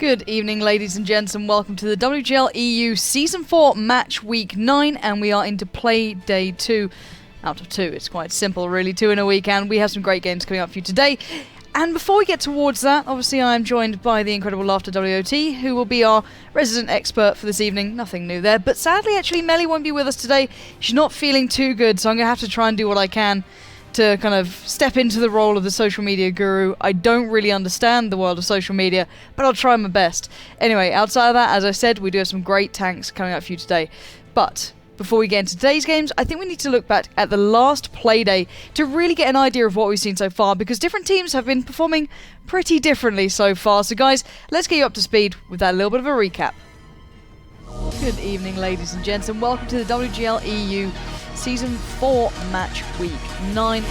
Good evening, ladies and gents, and welcome to the WGL EU Season 4 Match Week 9, and we are into Play Day 2 out of 2. It's quite simple, really, 2 in a week, and we have some great games coming up for you today. And before we get towards that, obviously I am joined by the incredible Laughter WOT, who will be our resident expert for this evening. Nothing new there, but sadly, actually, Melly won't be with us today. She's not feeling too good, so I'm going to have to try and do what I can to kind of step into the role of the social media guru. I don't really understand the world of social media, but I'll try my best. Anyway, outside of that, as I said, we do have some great tanks coming up for you today. But before we get into today's games, I think we need to look back at the last play day to really get an idea of what we've seen so far, because different teams have been performing pretty differently so far. So guys, let's get you up to speed with that little bit of a recap. Good evening, ladies and gents, and welcome to the WGL EU Season 4 Match Week 9.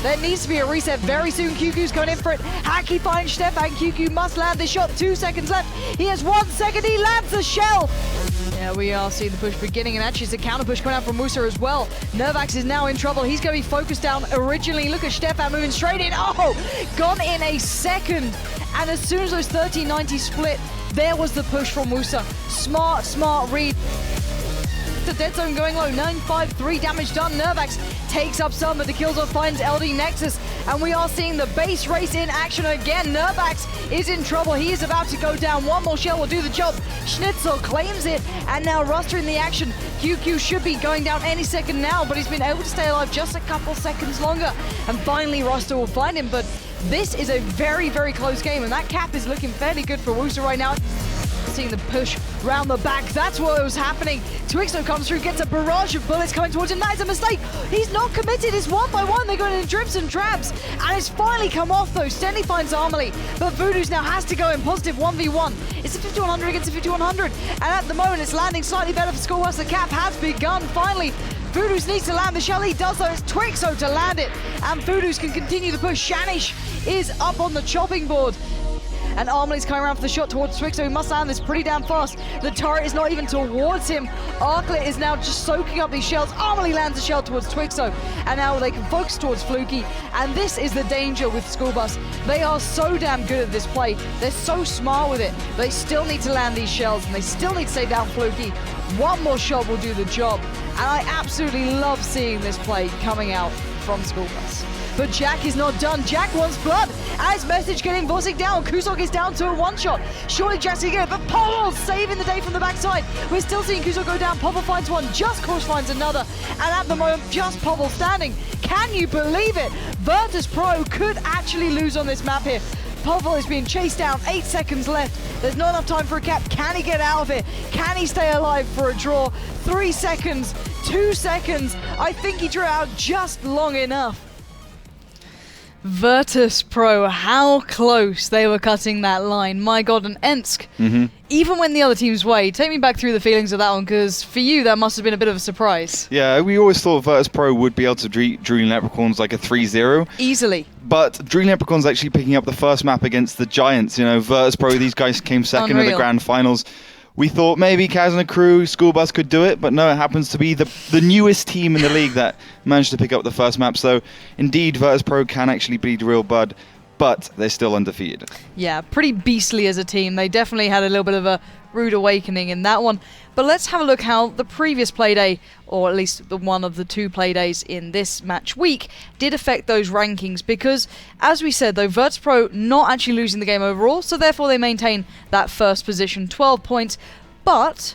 There needs to be a reset very soon. QQ's going in for it. Hacky finds Stefan. QQ must land this shot. 2 seconds left. He has 1 second. He lands the shell. Yeah, we are seeing the push beginning, and actually it's a counter push coming out from Musa as well. Nervax is now in trouble. He's going to be focused down originally. Look at Stefan moving straight in. Oh, gone in a second. And as soon as those 1390 split, there was the push from Musa. Smart read. The dead zone going low, 953 damage done. Nervax takes up some, but the kill zone finds LD Nexus, and we are seeing the base race in action again. Nervax is in trouble. He is about to go down. One more shell will do the job. Schnitzel claims it, and now Ruster in the action. QQ should be going down any second now, but he's been able to stay alive just a couple seconds longer, and finally Ruster will find him. But this is a very, very close game, and that cap is looking fairly good for Wusa right now. Seeing the push round the back, that's what was happening. Twixo comes through, gets a barrage of bullets coming towards him. That is a mistake. He's not committed. It's 1 by 1. They're going in drips and drabs, and it's finally come off though. Stenley finds Armley, but Voodoo's now has to go in positive 1v1. It's a 5100 against a 5100, and at the moment it's landing slightly better for Schoolhouse. The cap has begun finally. Voodoo's needs to land the shell. He does though. It's Twixo to land it, and Voodoo's can continue the push. Shanish is up on the chopping board, and Armley's coming around for the shot towards Twixo. He must land this pretty damn fast. The turret is not even towards him. Arklet is now just soaking up these shells. Armley lands a shell towards Twixo, and now they can focus towards Fluky. And this is the danger with School Bus. They are so damn good at this play. They're so smart with it. They still need to land these shells, and they still need to stay down Fluky. One more shot will do the job. And I absolutely love seeing this play coming out from School Bus. But Jack is not done. Jack wants blood. As message getting Vosik down. Kusok is down to a one-shot. Surely Jack's gonna get it, but Popple saving the day from the backside. We're still seeing Kusok go down. Popple finds one. Just Course finds another. And at the moment, just Popple standing. Can you believe it? Virtus Pro could actually lose on this map here. Popple is being chased down. 8 seconds left. There's not enough time for a cap. Can he get out of it? Can he stay alive for a draw? 3 seconds. 2 seconds. I think he drew out just long enough. Virtus Pro, how close they were cutting that line. My god, and Ensk, even when the other teams weighed. Take me back through the feelings of that one, because for you, that must have been a bit of a surprise. Yeah, we always thought Virtus Pro would be able to Drooling Leprechauns like a 3-0. Easily. But Drooling Leprechauns actually picking up the first map against the Giants. You know, Virtus Pro, these guys came second in the grand finals. We thought maybe Kaz and the crew, School Bus could do it, but no, it happens to be the newest team in the league that managed to pick up the first map. So indeed, Virtus Pro can actually beat Real Bud, but they're still undefeated. Yeah, pretty beastly as a team. They definitely had a little bit of a rude awakening in that one. But let's have a look how the previous playday, or at least the one of the 2 playdays in this match week, did affect those rankings. Because, as we said though, Virtus Pro not actually losing the game overall, so therefore they maintain that first position, 12 points. But,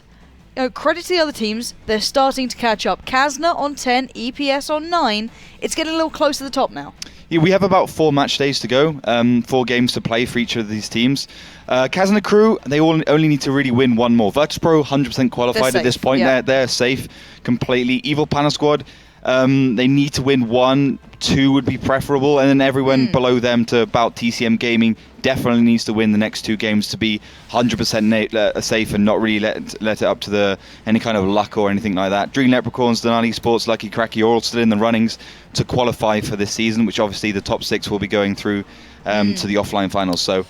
credit to the other teams, they're starting to catch up. Kazna on 10, EPS on 9. It's getting a little close to the top now. Yeah, we have about 4 match days to go, 4 games to play for each of these teams. Kaz and the crew, they only need to really win 1 more. Virtus Pro 100% qualified at this point. Yeah. They're safe completely. Evil Panda Squad, they need to win 1, 2 would be preferable, and then everyone below them to about TCM Gaming definitely needs to win the next 2 games to be 100% safe and not really let it up to any kind of luck or anything like that. Dream Leprechauns, Denali Esports, Lucky Cracky are all still in the runnings to qualify for this season, which obviously the top 6 will be going through to the offline finals. So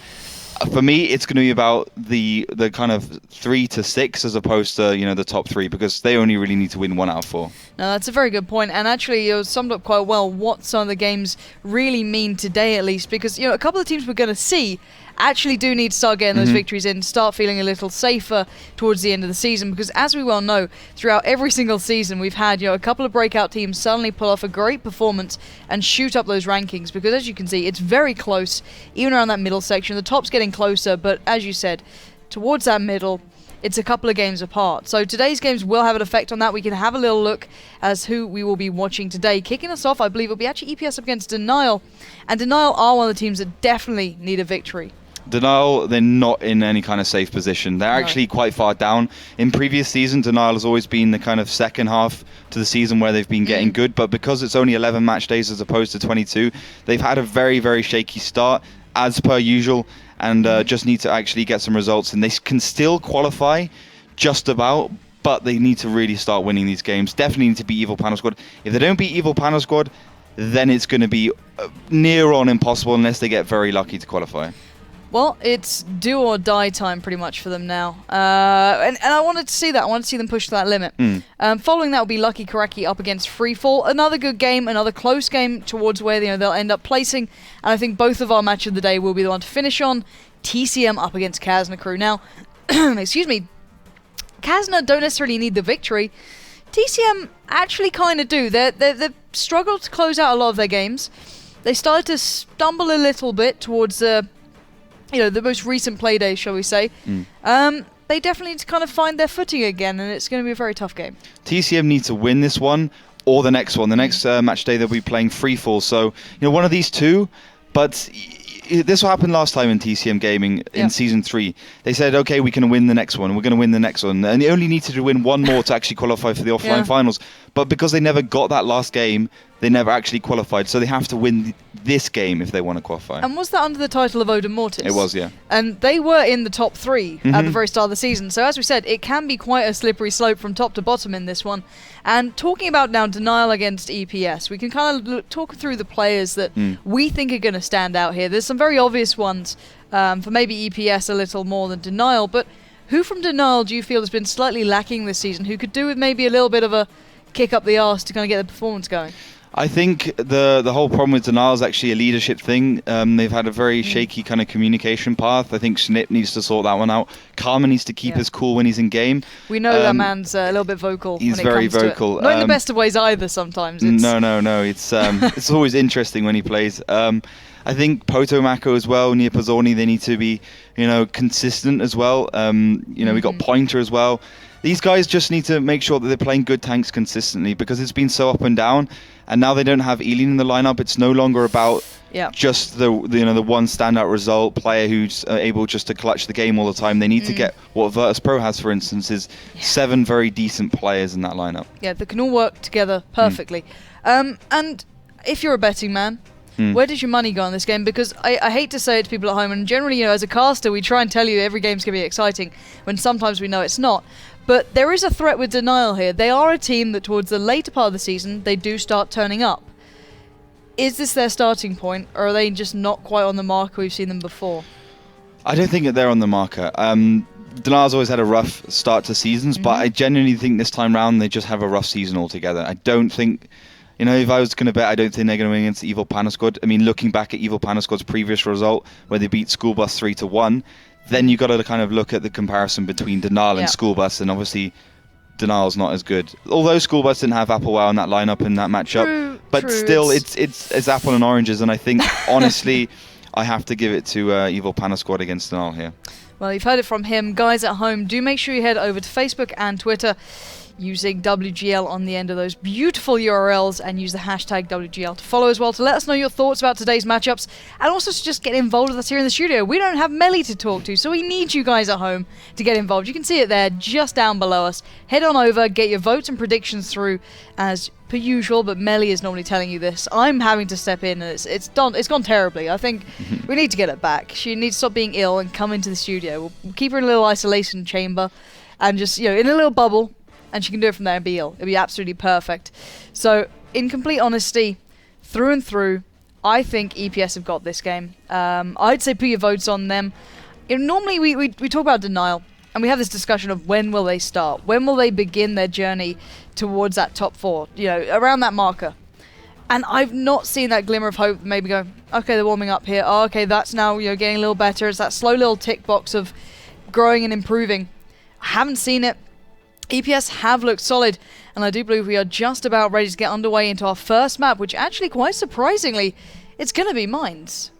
for me, it's going to be about the kind of 3 to 6 as opposed to the top 3, because they only really need to win 1 out of 4. No, that's a very good point, and actually you summed up quite well what some of the games really mean today, at least, because a couple of teams we're going to see actually do need to start getting those victories in, start feeling a little safer towards the end of the season, because as we well know, throughout every single season we've had a couple of breakout teams suddenly pull off a great performance and shoot up those rankings, because as you can see, it's very close, even around that middle section. The top's getting closer, but as you said, towards that middle, it's a couple of games apart. So today's games will have an effect on that. We can have a little look as who we will be watching today. Kicking us off, I believe, will be actually EPS up against Denial. And Denial are one of the teams that definitely need a victory. Denial, they're not in any kind of safe position. They're actually quite far down. In previous seasons, Denial has always been the kind of second half to the season where they've been getting good. But because it's only 11 match days as opposed to 22, they've had a very, very shaky start, as per usual. And just need to actually get some results. And they can still qualify just about, but they need to really start winning these games. Definitely need to beat Evil Panda Squad. If they don't beat Evil Panda Squad, then it's going to be near on impossible unless they get very lucky to qualify. Well, it's do or die time pretty much for them now. And I wanted to see that. I wanted to see them push to that limit. Following that will be Lucky Karaki up against Freefall. Another good game, another close game towards where they'll end up placing. And I think both of our match of the day will be the one to finish on. TCM up against Kazna Crew. Now, excuse me, Kazna don't necessarily need the victory. TCM actually kind of do. They've struggled to close out a lot of their games. They started to stumble a little bit towards the most recent play days, shall we say. They definitely need to kind of find their footing again, and it's going to be a very tough game. TCM need to win this one or the next one. The next match day they'll be playing Freefall. So, one of these two, but this what happened last time in TCM Gaming in Season 3. They said, okay, we can win the next one. We're going to win the next one. And they only needed to win one more to actually qualify for the offline finals. But because they never got that last game, they never actually qualified. So they have to win this game if they want to qualify. And was that under the title of Odin Mortis? It was, yeah. And they were in the top 3 at the very start of the season. So as we said, it can be quite a slippery slope from top to bottom in this one. And talking about now Denial against EPS, we can kind of talk through the players that we think are going to stand out here. There's some very obvious ones for maybe EPS a little more than Denial. But who from Denial do you feel has been slightly lacking this season, who could do with maybe a little bit of a kick up the arse to kind of get the performance going? I think the whole problem with Denial is actually a leadership thing. They've had a very shaky kind of communication path. I think Snip needs to sort that one out. Karma needs to keep his cool when he's in game. We know that man's a little bit vocal. He's very vocal. Not in the best of ways either sometimes. No. It's always interesting when he plays. I think Potomako as well, Nia Pazzoni, they need to be, consistent as well. We got Pointer as well. These guys just need to make sure that they're playing good tanks consistently, because it's been so up and down, and now they don't have Eileen in the lineup. It's no longer about just the one standout result player who's able just to clutch the game all the time. They need to get what Virtus Pro has, for instance, is 7 very decent players in that lineup. Yeah, they can all work together perfectly. And if you're a betting man, where does your money go on this game? Because I hate to say it to people at home, and generally, as a caster, we try and tell you every game's going to be exciting, when sometimes we know it's not. But there is a threat with Denial here. They are a team that towards the later part of the season, they do start turning up. Is this their starting point, or are they just not quite on the marker we've seen them before? I don't think that they're on the marker. Denial's always had a rough start to seasons, but I genuinely think this time round they just have a rough season altogether. I don't think... if I was going to bet, I don't think they're going to win against the Evil Panda Squad. I mean, looking back at Evil Panda Squad's previous result, where they beat School Bus 3-1, then you got to kind of look at the comparison between Denial and School Bus, and obviously Denial's not as good. Although School Bus didn't have Applewell in that lineup in that matchup, but still, it's apple and oranges, and I think honestly, I have to give it to Evil Panda Squad against Denial here. Well, you've heard it from him. Guys at home, do make sure you head over to Facebook and Twitter using WGL on the end of those beautiful URLs, and use the hashtag WGL to follow as well, to let us know your thoughts about today's matchups, and also to just get involved with us here in the studio. We don't have Melly to talk to, so we need you guys at home to get involved. You can see it there just down below us. Head on over, get your votes and predictions through as per usual, but Melly is normally telling you this. I'm having to step in, and it's gone terribly. I think we need to get it back. She needs to stop being ill and come into the studio. We'll keep her in a little isolation chamber and just, in a little bubble, and she can do it from there and be ill. It'll be absolutely perfect. So, in complete honesty, through and through, I think EPS have got this game. I'd say put your votes on them. Normally, we talk about Denial, and we have this discussion of when will they start? When will they begin their journey towards that top 4? Around that marker. And I've not seen that glimmer of hope. Maybe go, okay, they're warming up here. Oh, okay, that's now getting a little better. It's that slow little tick box of growing and improving. I haven't seen it. EPS have looked solid, and I do believe we are just about ready to get underway into our first map, which actually, quite surprisingly, it's going to be Mines.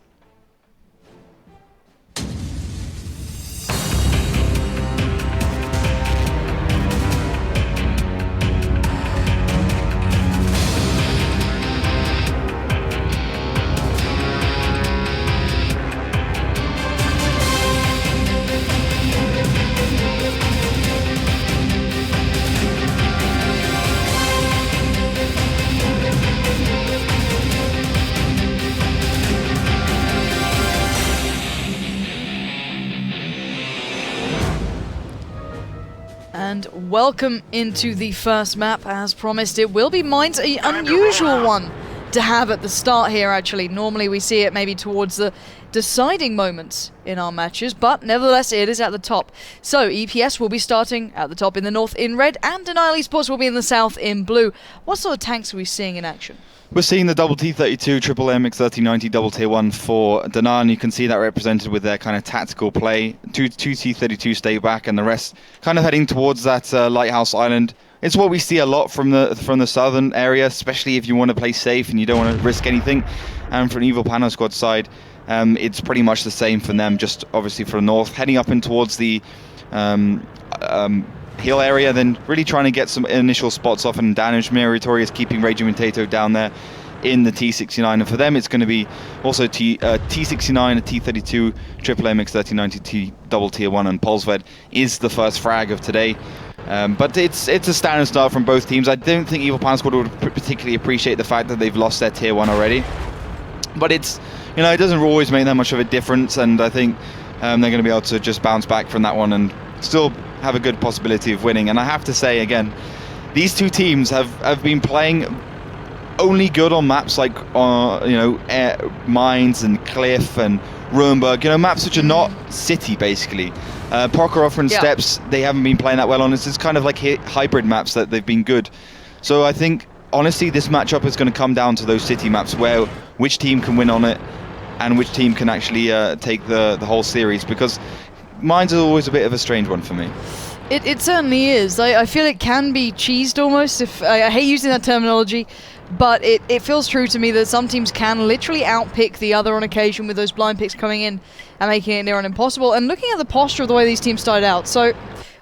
And welcome into the first map. As promised, it will be Mines, an unusual one to have at the start here, actually. Normally we see it maybe towards the deciding moments in our matches, but nevertheless it is at the top. So EPS will be starting at the top in the north in red, and Denial eSports will be in the south in blue. What sort of tanks are we seeing in action? We're seeing the double T32, triple MX3090, double tier 1 for Denial, and you can see that represented with their kind of tactical play. Two T32 stay back, and the rest kind of heading towards that Lighthouse Island. It's what we see a lot from the southern area, especially if you want to play safe and you don't want to risk anything. And from Evil Panda squad side, it's pretty much the same for them, just obviously for the north, heading up in towards the hill area, then really trying to get some initial spots off and damage. Meritorious keeping Raging Potato down there in the T69, and for them it's going to be also T69, a T32, triple MX3090, double tier 1, and Pulseved is the first frag of today. But it's a standard start from both teams. I don't think Evil Panda Squad would particularly appreciate the fact that they've lost their tier 1 already, but it's, it doesn't always make that much of a difference, and I think they're going to be able to just bounce back from that one and still have a good possibility of winning. And I have to say again, these two teams have been playing only good on maps like Mines and Cliff and Rurenberg, maps which are not city basically. Prokhorov and Steps, they haven't been playing that well on. It's kind of like hybrid maps that they've been good. So I think honestly this matchup is going to come down to those city maps, where which team can win on it and which team can actually take the whole series, because Mines is always a bit of a strange one for me. It certainly is. I feel it can be cheesed almost. I hate using that terminology, but it feels true to me that some teams can literally outpick the other on occasion with those blind picks coming in and making it near on impossible. And looking at the posture of the way these teams started out, so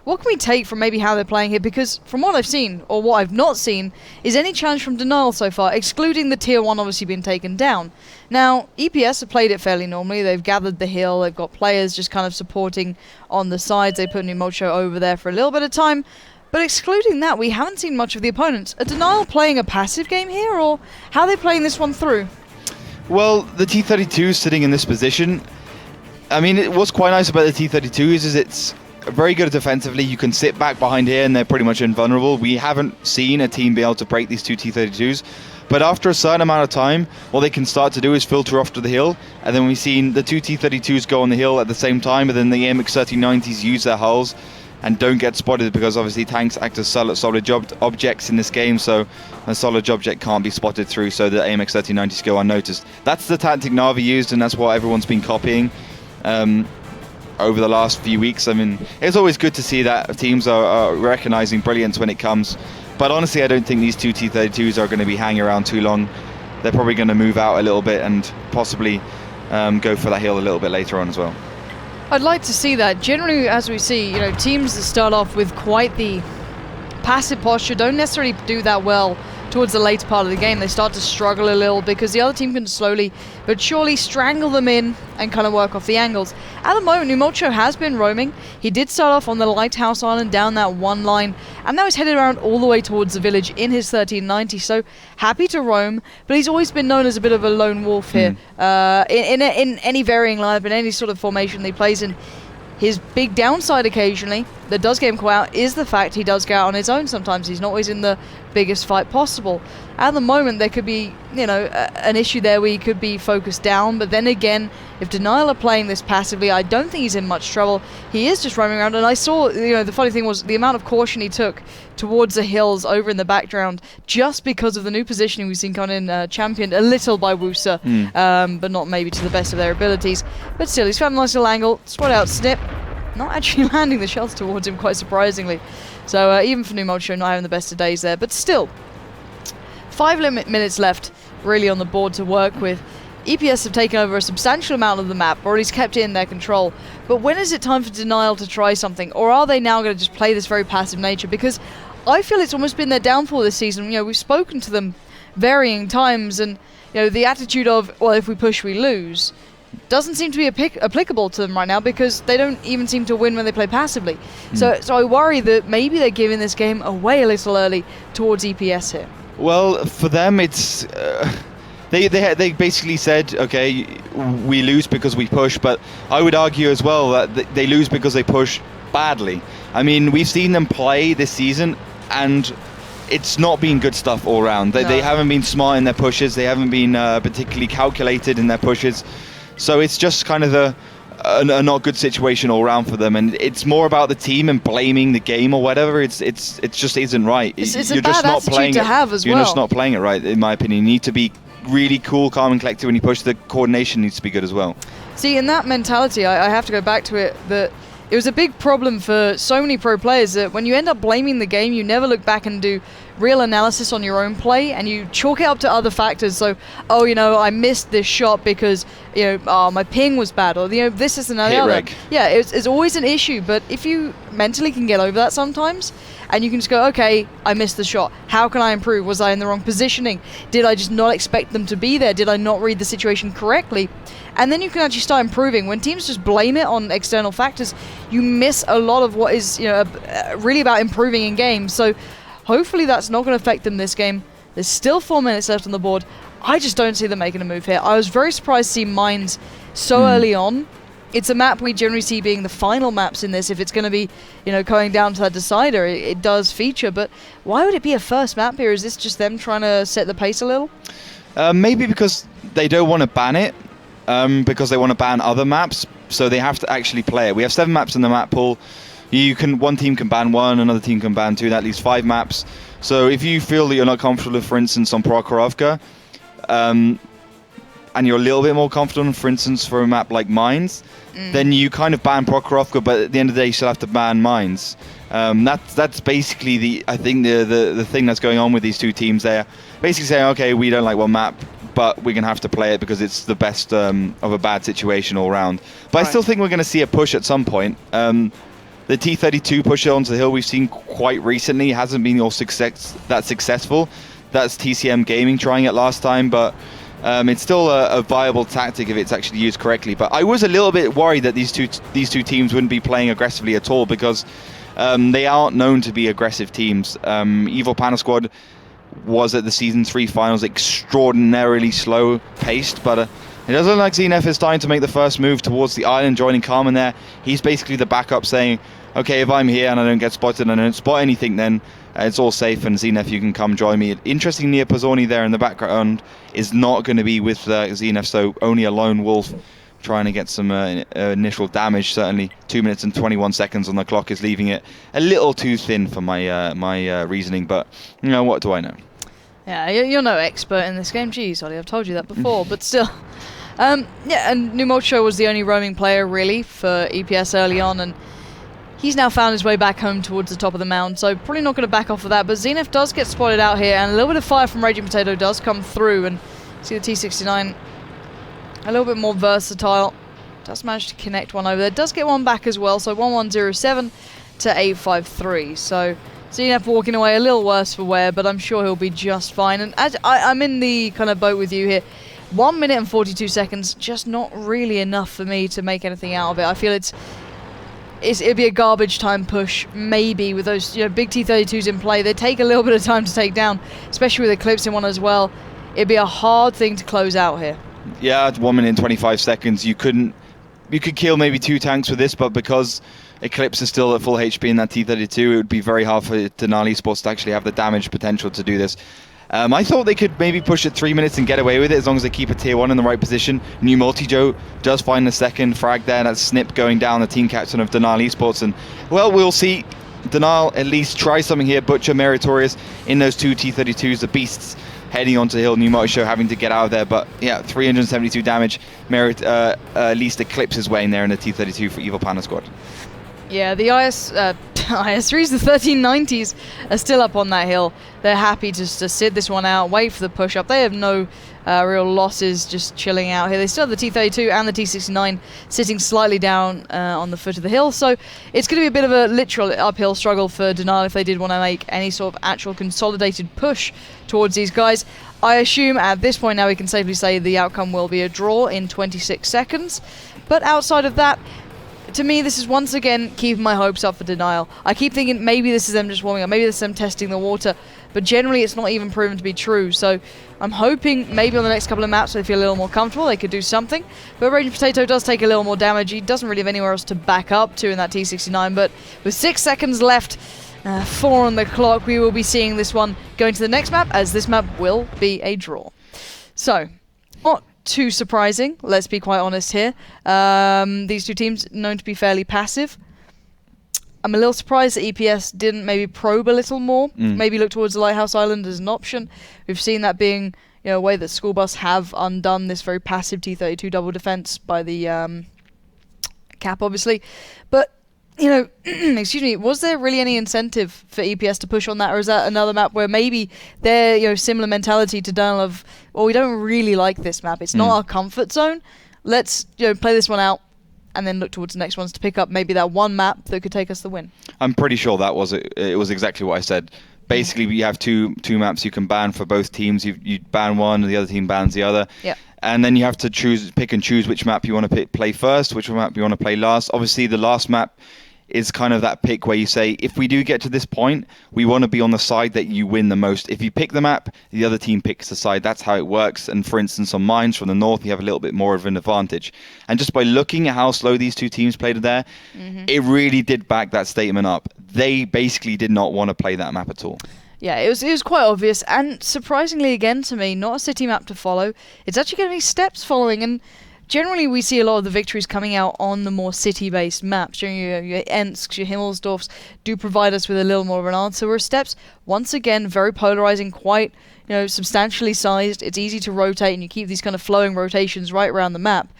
what can we take from maybe how they're playing here? Because from what I've seen, or what I've not seen, is any challenge from Denial so far, excluding the tier 1 obviously being taken down. Now, EPS have played it fairly normally. They've gathered the hill, they've got players just kind of supporting on the sides. They put Numocho over there for a little bit of time. But excluding that, we haven't seen much of the opponents. Are Denial playing a passive game here, or how are they playing this one through? Well, the T32 sitting in this position, I mean, what's quite nice about the T32 is it's very good defensively. You can sit back behind here and they're pretty much invulnerable. We haven't seen a team be able to break these two T32s, but after a certain amount of time, what they can start to do is filter off to the hill, and then we've seen the two T32s go on the hill at the same time, and then the MX3090s use their hulls and don't get spotted, because obviously tanks act as solid objects in this game, so a solid object can't be spotted through, so the MX3090s go unnoticed. That's the tactic Na'Vi used, and that's what everyone's been copying over the last few weeks. I mean, it's always good to see that teams are recognizing brilliance when it comes, but honestly I don't think these two T32s are going to be hanging around too long. They're probably going to move out a little bit and possibly go for that hill a little bit later on as well. I'd like to see that. Generally, as we see, teams that start off with quite the passive posture don't necessarily do that well towards the later part of the game. They start to struggle a little because the other team can slowly but surely strangle them in and kind of work off the angles. At the moment, Numocho has been roaming. He did start off on the Lighthouse Island down that one line, and now he's headed around all the way towards the village in his 1390, so happy to roam, but he's always been known as a bit of a lone wolf here. In any varying lineup, in any sort of formation he plays in. His big downside occasionally, that does get him caught out, is the fact he does go out on his own sometimes. He's not always in the biggest fight possible. At the moment, there could be, an issue there where he could be focused down, but then again, If Denial are playing this passively, I don't think he's in much trouble. He is just roaming around, and I saw, the funny thing was the amount of caution he took towards the hills over in the background just because of the new positioning we've seen coming in, championed a little by Wusa, but not maybe to the best of their abilities. But still, he's found a nice little angle, spot out Snip, not actually landing the shots towards him, quite surprisingly. So even for Himmelsdorf, not having the best of days there, but still, 5 minutes left really on the board to work with. EPS have taken over a substantial amount of the map, or at least kept it in their control. But when is it time for Denial to try something? Or are they now going to just play this very passive nature? Because I feel it's almost been their downfall this season. We've spoken to them varying times, and the attitude of, well, if we push, we lose, doesn't seem to be applicable to them right now, because they don't even seem to win when they play passively. So I worry that maybe they're giving this game away a little early towards EPS here. Well, for them, it's... They basically said, okay, we lose because we push, but I would argue as well that they lose because they push badly. I mean, we've seen them play this season, and it's not been good stuff all around. They haven't been smart in their pushes, they haven't been particularly calculated in their pushes, so it's just kind of a not good situation all around for them, and it's more about the team and blaming the game or whatever. It just isn't right. It's a bad attitude to have as well. You're just not playing it right, in my opinion. You need to be really cool, calm and collected when you push. The coordination needs to be good as well. See, in that mentality, I have to go back to it, that it was a big problem for so many pro players that when you end up blaming the game, you never look back and do real analysis on your own play, and you chalk it up to other factors. So, I missed this shot because my ping was bad, or this is another. Reg. Yeah, it's always an issue. But if you mentally can get over that sometimes, and you can just go, okay, I missed the shot. How can I improve? Was I in the wrong positioning? Did I just not expect them to be there? Did I not read the situation correctly? And then you can actually start improving. When teams just blame it on external factors, you miss a lot of what is really about improving in games. So hopefully that's not going to affect them this game. There's still 4 minutes left on the board. I just don't see them making a move here. I was very surprised to see Mines so early on. It's a map we generally see being the final maps in this. If it's going to be, going down to that decider, it does feature. But why would it be a first map here? Is this just them trying to set the pace a little? Maybe because they don't want to ban it, because they want to ban other maps, so they have to actually play it. We have 7 maps in the map pool. One team can ban 1, another team can ban 2. That leaves 5 maps. So if you feel that you're not comfortable with, for instance, on Prokhorovka, and you're a little bit more confident, for instance, for a map like Mines, then you kind of ban Prokhorovka, but at the end of the day, you still have to ban Mines. That's basically the thing that's going on with these two teams. They're basically saying, okay, we don't like one map, but we're going to have to play it because it's the best of a bad situation all around. But I still think we're going to see a push at some point. The T32 push onto the hill we've seen quite recently hasn't been that successful. That's TCM Gaming trying it last time, but it's still a viable tactic if it's actually used correctly. But I was a little bit worried that these two teams wouldn't be playing aggressively at all, because they aren't known to be aggressive teams. Evil Panda Squad was at the Season 3 finals extraordinarily slow-paced, but it doesn't look like ZNF is starting to make the first move towards the island, joining Carmen there. He's basically the backup saying, okay, if I'm here and I don't get spotted and I don't spot anything, then it's all safe, and ZNF, you can come join me. Interestingly, Pazzoni there in the background is not going to be with ZNF, so only a lone wolf trying to get some initial damage. Certainly 2 minutes and 21 seconds on the clock is leaving it a little too thin for my reasoning, but what do I know? Yeah, you're no expert in this game. Jeez, Ollie, I've told you that before, but still. And Himmelsdorf was the only roaming player really for EPS early on, and he's now found his way back home towards the top of the mound, so probably not going to back off of that. But ZNF does get spotted out here, and a little bit of fire from Raging Potato does come through, and see the T69 a little bit more versatile. Does manage to connect one over there. Does get one back as well, so 1107 to 853. So ZNF walking away a little worse for wear, but I'm sure he'll be just fine. And I'm in the kind of boat with you here. 1 minute and 42 seconds, just not really enough for me to make anything out of it. I feel it'd be a garbage time push, maybe, with those big T32s in play. They take a little bit of time to take down, especially with Eclipse in one as well. It'd be a hard thing to close out here. Yeah, at 1 minute and 25 seconds, you could kill maybe 2 tanks with this, but because Eclipse is still at full HP in that T32, it would be very hard for Denali eSports to actually have the damage potential to do this. I thought they could maybe push it 3 minutes and get away with it as long as they keep a tier 1 in the right position. New Multi-Joe does find the second frag there. That's Snip going down, the team captain of Denial Esports. And, well, we'll see. Denial at least try something here. Butcher, Meritorious in those two T-32s, the beasts heading onto the hill. New Multi-Joe having to get out of there. But, yeah, 372 damage. Merit at least eclipses way in there in the T-32 for Evil Panda squad. Yeah, the IS3s, the 1390s, are still up on that hill. They're happy just to sit this one out, wait for the push-up. They have no real losses, just chilling out here. They still have the T-32 and the T-69 sitting slightly down on the foot of the hill. So it's going to be a bit of a literal uphill struggle for Denial if they did want to make any sort of actual consolidated push towards these guys. I assume at this point now we can safely say the outcome will be a draw in 26 seconds. But outside of that, to me, this is once again keeping my hopes up for Denial. I keep thinking maybe this is them just warming up, maybe this is them testing the water, but generally it's not even proven to be true. So I'm hoping maybe on the next couple of maps they feel a little more comfortable, they could do something. But Raging Potato does take a little more damage. He doesn't really have anywhere else to back up to in that T69, but with 6 seconds left, 4 on the clock, we will be seeing this one going to the next map, as this map will be a draw. So, not too surprising, let's be quite honest here. These two teams known to be fairly passive. I'm a little surprised that EPS didn't maybe probe a little more, maybe look towards the Lighthouse Island as an option. We've seen that being a way that School Bus have undone this very passive T-32 double defense by the cap, obviously. But excuse me, was there really any incentive for EPS to push on that, or is that another map where maybe they're similar mentality to Daniel of, well, we don't really like this map, it's not our comfort zone, let's play this one out and then look towards the next ones to pick up maybe that one map that could take us the win? I'm pretty sure that was it. It was exactly what I said. Basically, you have two maps you can ban for both teams. You ban one, and the other team bans the other. Yeah. And then you have to pick and choose which map you want to play first, which map you want to play last. Obviously, the last map is kind of that pick where you say, if we do get to this point, we want to be on the side that you win the most. If you pick the map, the other team picks the side. That's how it works. And for instance, on mines from the north, you have a little bit more of an advantage. And just by looking at how slow these two teams played there, it really did back that statement up. They basically did not want to play that map at all. Yeah, it was quite obvious, and surprisingly again to me, not a city map to follow. It's actually going to be steps following, and generally we see a lot of the victories coming out on the more city-based maps. Your Ensk, your Himmelsdorfs do provide us with a little more of an answer, where steps, once again, very polarizing, quite substantially sized. It's easy to rotate, and you keep these kind of flowing rotations right around the map.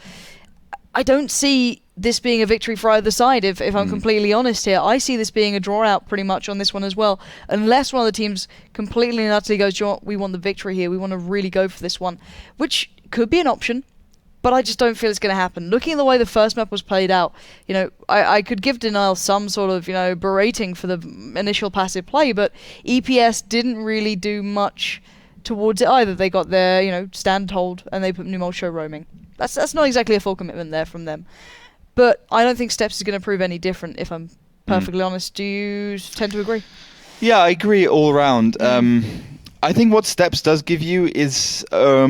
I don't see this being a victory for either side, if I'm completely honest here. I see this being a draw out pretty much on this one as well, unless one of the teams completely and utterly goes, we want the victory here, we want to really go for this one, which could be an option, but I just don't feel it's going to happen. Looking at the way the first map was played out, I could give Denial some sort of, berating for the initial passive play, but EPS didn't really do much towards it either. They got their, stand hold, and they put New Multi-Joe roaming. That's not exactly a full commitment there from them. But I don't think Steps is going to prove any different, if I'm perfectly honest. Do you tend to agree? Yeah, I agree all around. I think what Steps does give you is a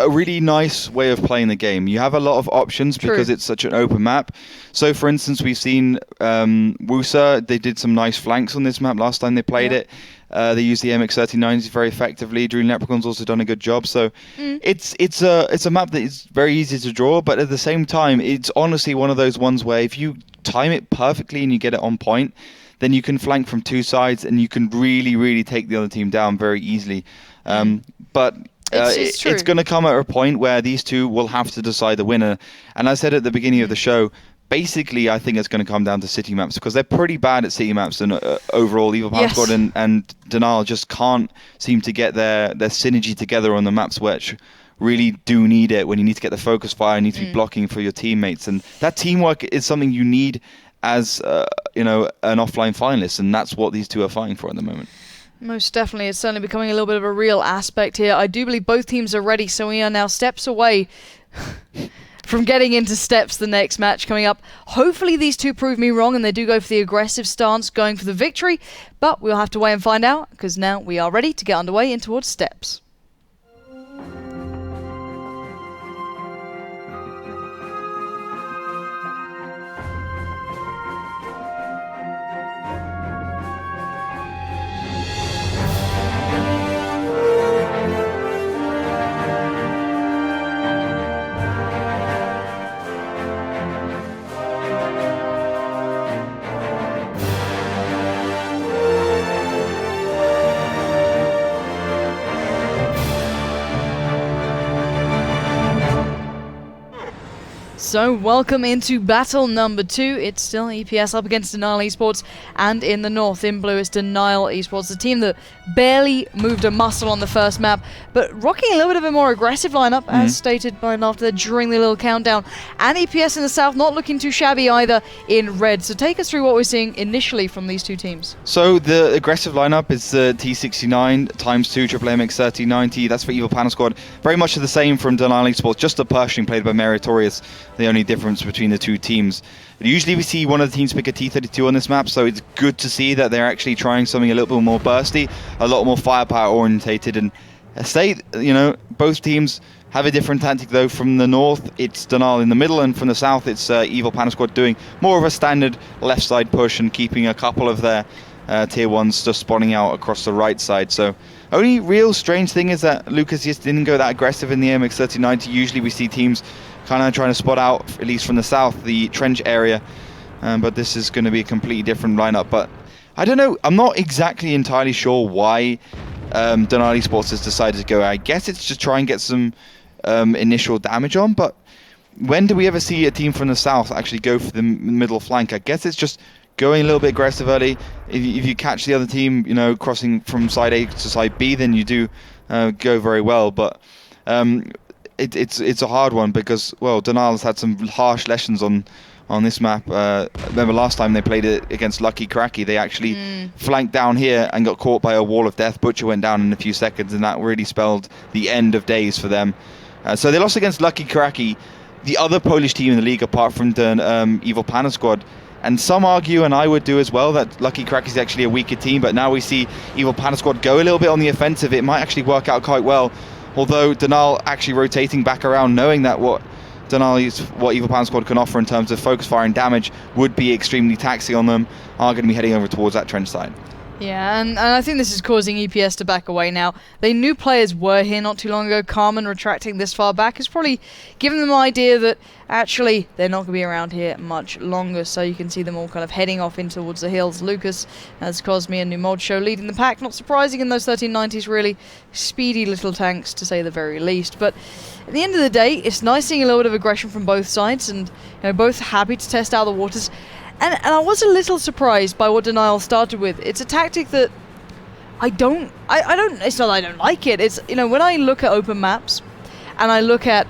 really nice way of playing the game. You have a lot of options because it's such an open map. So, for instance, we've seen Wusa, they did some nice flanks on this map last time they played it. They used the MX-39s very effectively. Dream Leprechaun's also done a good job. So it's a map that is very easy to draw, but at the same time, it's honestly one of those ones where if you time it perfectly and you get it on point, then you can flank from two sides and you can really, really take the other team down very easily. But it's going to come at a point where these two will have to decide the winner. And I said at the beginning of the show, basically, I think it's going to come down to city maps because they're pretty bad at city maps, and overall, Evil Power Squad and Denial just can't seem to get their synergy together on the maps, which really do need it when you need to get the focus fire, you need to be blocking for your teammates, and that teamwork is something you need as an offline finalist, and that's what these two are fighting for at the moment. Most definitely. It's certainly becoming a little bit of a real aspect here. I do believe both teams are ready, so we are now steps away from getting into steps the next match coming up. Hopefully these two prove me wrong and they do go for the aggressive stance, going for the victory, but we'll have to wait and find out, because now we are ready to get underway in towards steps. So welcome into battle number 2. It's still EPS up against Denial eSports, and in the north, in blue, it's Denial eSports, the team that barely moved a muscle on the first map, but rocking a little bit of a more aggressive lineup, as stated by Laughter during the little countdown. And EPS in the south not looking too shabby either in red. So take us through what we're seeing initially from these two teams. So the aggressive lineup is the T69 ×2 Triple MX 3090. That's for Evil Panda Squad. Very much the same from Denial eSports, just the Pershing played by Meritorious. The only difference between the two teams. Usually we see one of the teams pick a T32 on this map, so it's good to see that they're actually trying something a little bit more bursty, a lot more firepower orientated, and both teams have a different tactic though. From the north, it's Denial in the middle, and from the south, it's Evil Panda Squad doing more of a standard left side push and keeping a couple of their tier 1s just spawning out across the right side. So only real strange thing is that Lucas just didn't go that aggressive in the MX 3090. Usually we see teams kind of trying to spot out, at least from the south, the trench area. But this is going to be a completely different lineup. But I don't know. I'm not exactly entirely sure why Denial eSports has decided to go. I guess it's to try and get some initial damage on. But when do we ever see a team from the south actually go for the middle flank? I guess it's just going a little bit aggressive early. If you catch the other team, crossing from side A to side B, then you do go very well. But it's a hard one because, well, Denial has had some harsh lessons on this map. Remember last time they played it against Lucky Cracky, they actually flanked down here and got caught by a wall of death. Butcher went down in a few seconds, and that really spelled the end of days for them. So they lost against Lucky Cracky, the other Polish team in the league apart from the Evil Panda Squad. And some argue, and I would do as well, that Lucky Cracky is actually a weaker team, but now we see Evil Panda Squad go a little bit on the offensive. It might actually work out quite well. Although Denial actually rotating back around, knowing that what Evil Panda Squad can offer in terms of focus fire and damage would be extremely taxing on them, are going to be heading over towards that trench side. Yeah, and I think this is causing EPS to back away now. They knew players were here not too long ago. Carmen retracting this far back has probably given them an idea that actually they're not going to be around here much longer, so you can see them all kind of heading off in towards the hills. Lucas, as Cosme and Numolcho leading the pack. Not surprising in those 1390s, really. Speedy little tanks, to say the very least. But at the end of the day, it's nice seeing a little bit of aggression from both sides, and both happy to test out the waters. And I was a little surprised by what Denial started with. It's a tactic that I don't, it's not that I don't like it. It's, when I look at open maps and I look at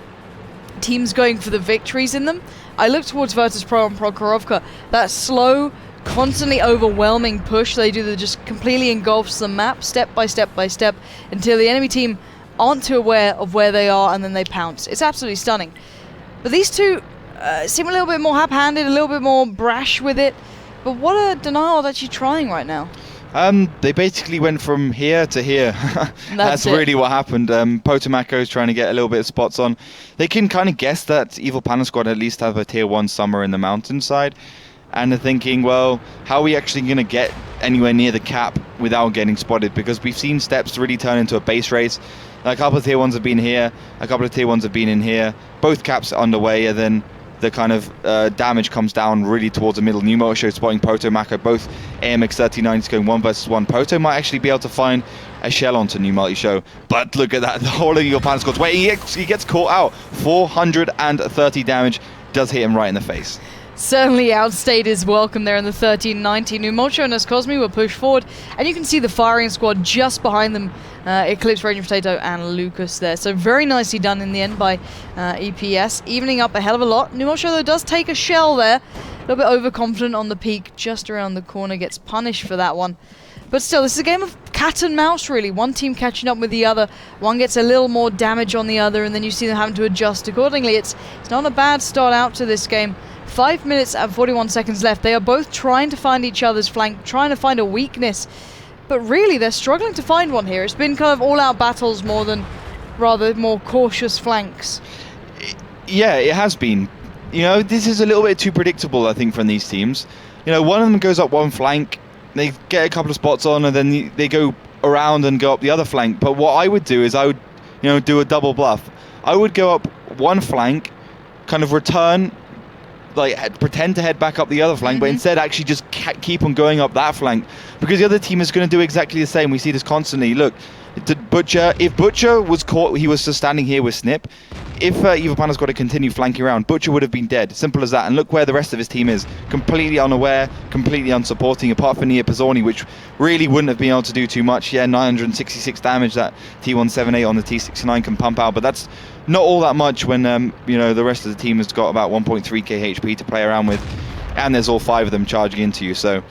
teams going for the victories in them, I look towards Virtus.pro and Prokhorovka. That slow, constantly overwhelming push they do that just completely engulfs the map step by step by step until the enemy team aren't too aware of where they are, and then they pounce. It's absolutely stunning. But these two seem a little bit more hap-handed, a little bit more brash with it. But what are Denial actually trying right now? They basically went from here to here. That's really what happened. Potomaco is trying to get a little bit of spots on. They can kind of guess that Evil Panda Squad at least have a tier 1 somewhere in the mountainside. And they're thinking, well, how are we actually going to get anywhere near the cap without getting spotted? Because we've seen steps really turn into a base race. A couple of tier 1s have been here, a couple of tier 1s have been in here. Both caps are underway, and then the kind of damage comes down really towards the middle. Numolcho spotting Potomaco, both AMX 3090s going 1 versus 1. Poto might actually be able to find a shell onto Numolcho, but look at that, the whole of Evil Panda Squad's wait, he gets caught out. 430 damage does hit him right in the face. Certainly outstayed his welcome there in the 1390. Numolcho and Cosme will push forward, and you can see the firing squad just behind them. Eclipse, Raging Potato, and Lucas there. So very nicely done in the end by EPS, evening up a hell of a lot. Numolcho, though, does take a shell there. A little bit overconfident on the peak, just around the corner, gets punished for that one. But still, this is a game of cat and mouse, really. One team catching up with the other. One gets a little more damage on the other, and then you see them having to adjust accordingly. It's not a bad start out to this game. 5 minutes and 41 seconds left. They are both trying to find each other's flank, trying to find a weakness. But really, they're struggling to find one here. It's been kind of all-out battles more than rather more cautious flanks. Yeah, it has been. This is a little bit too predictable, I think, from these teams. One of them goes up one flank, they get a couple of spots on, and then they go around and go up the other flank. But what I would do is I would, do a double bluff. I would go up one flank, kind of return, pretend to head back up the other flank, but instead actually just keep on going up that flank, because the other team is going to do exactly the same. We see this constantly. Look, Butcher, if Butcher was caught, he was just standing here with Snip. If Evil Panda's got to continue flanking around, Butcher would have been dead. Simple as that. And look where the rest of his team is. Completely unaware, completely unsupporting, apart from Nia Pizzorni, which really wouldn't have been able to do too much. Yeah, 966 damage that T178 on the T69 can pump out, but that's not all that much when the rest of the team has got about 1.3k HP to play around with, and there's all 5 of them charging into you. So,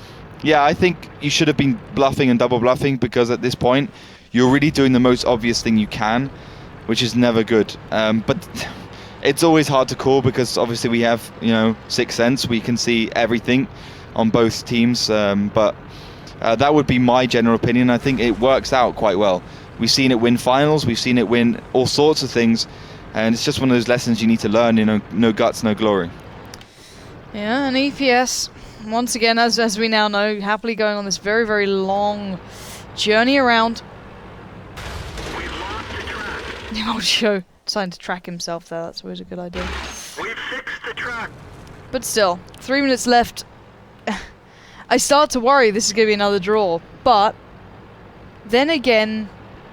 yeah, I think you should have been bluffing and double bluffing, because at this point, you're really doing the most obvious thing you can, which is never good. But it's always hard to call, because obviously we have, sixth sense. We can see everything on both teams. But that would be my general opinion. I think it works out quite well. We've seen it win finals. We've seen it win all sorts of things. And it's just one of those lessons you need to learn, no guts, no glory. Yeah, and EPS, once again, as we now know, happily going on this very, very long journey around. The old show deciding to track himself there. That's always a good idea. We've fixed the track. But still, 3 minutes left. I start to worry this is going to be another draw. But then again,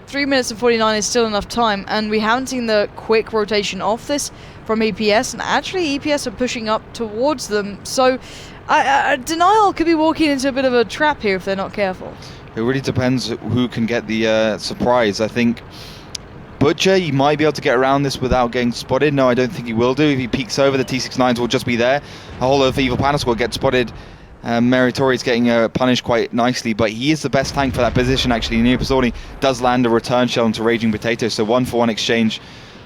3 minutes and 49 is still enough time, and we haven't seen the quick rotation off this from EPS, and actually EPS are pushing up towards them. So Denial could be walking into a bit of a trap here if they're not careful. It really depends who can get the surprise. I think Butcher, he might be able to get around this without getting spotted. No, I don't think he will do. If he peeks over, the T69s will just be there. A whole of Evil Panda squad get spotted. Meritori's getting punished quite nicely, but he is the best tank for that position, actually. Nia Pizzorni does land a return shell into Raging Potato, so 1-for-1 exchange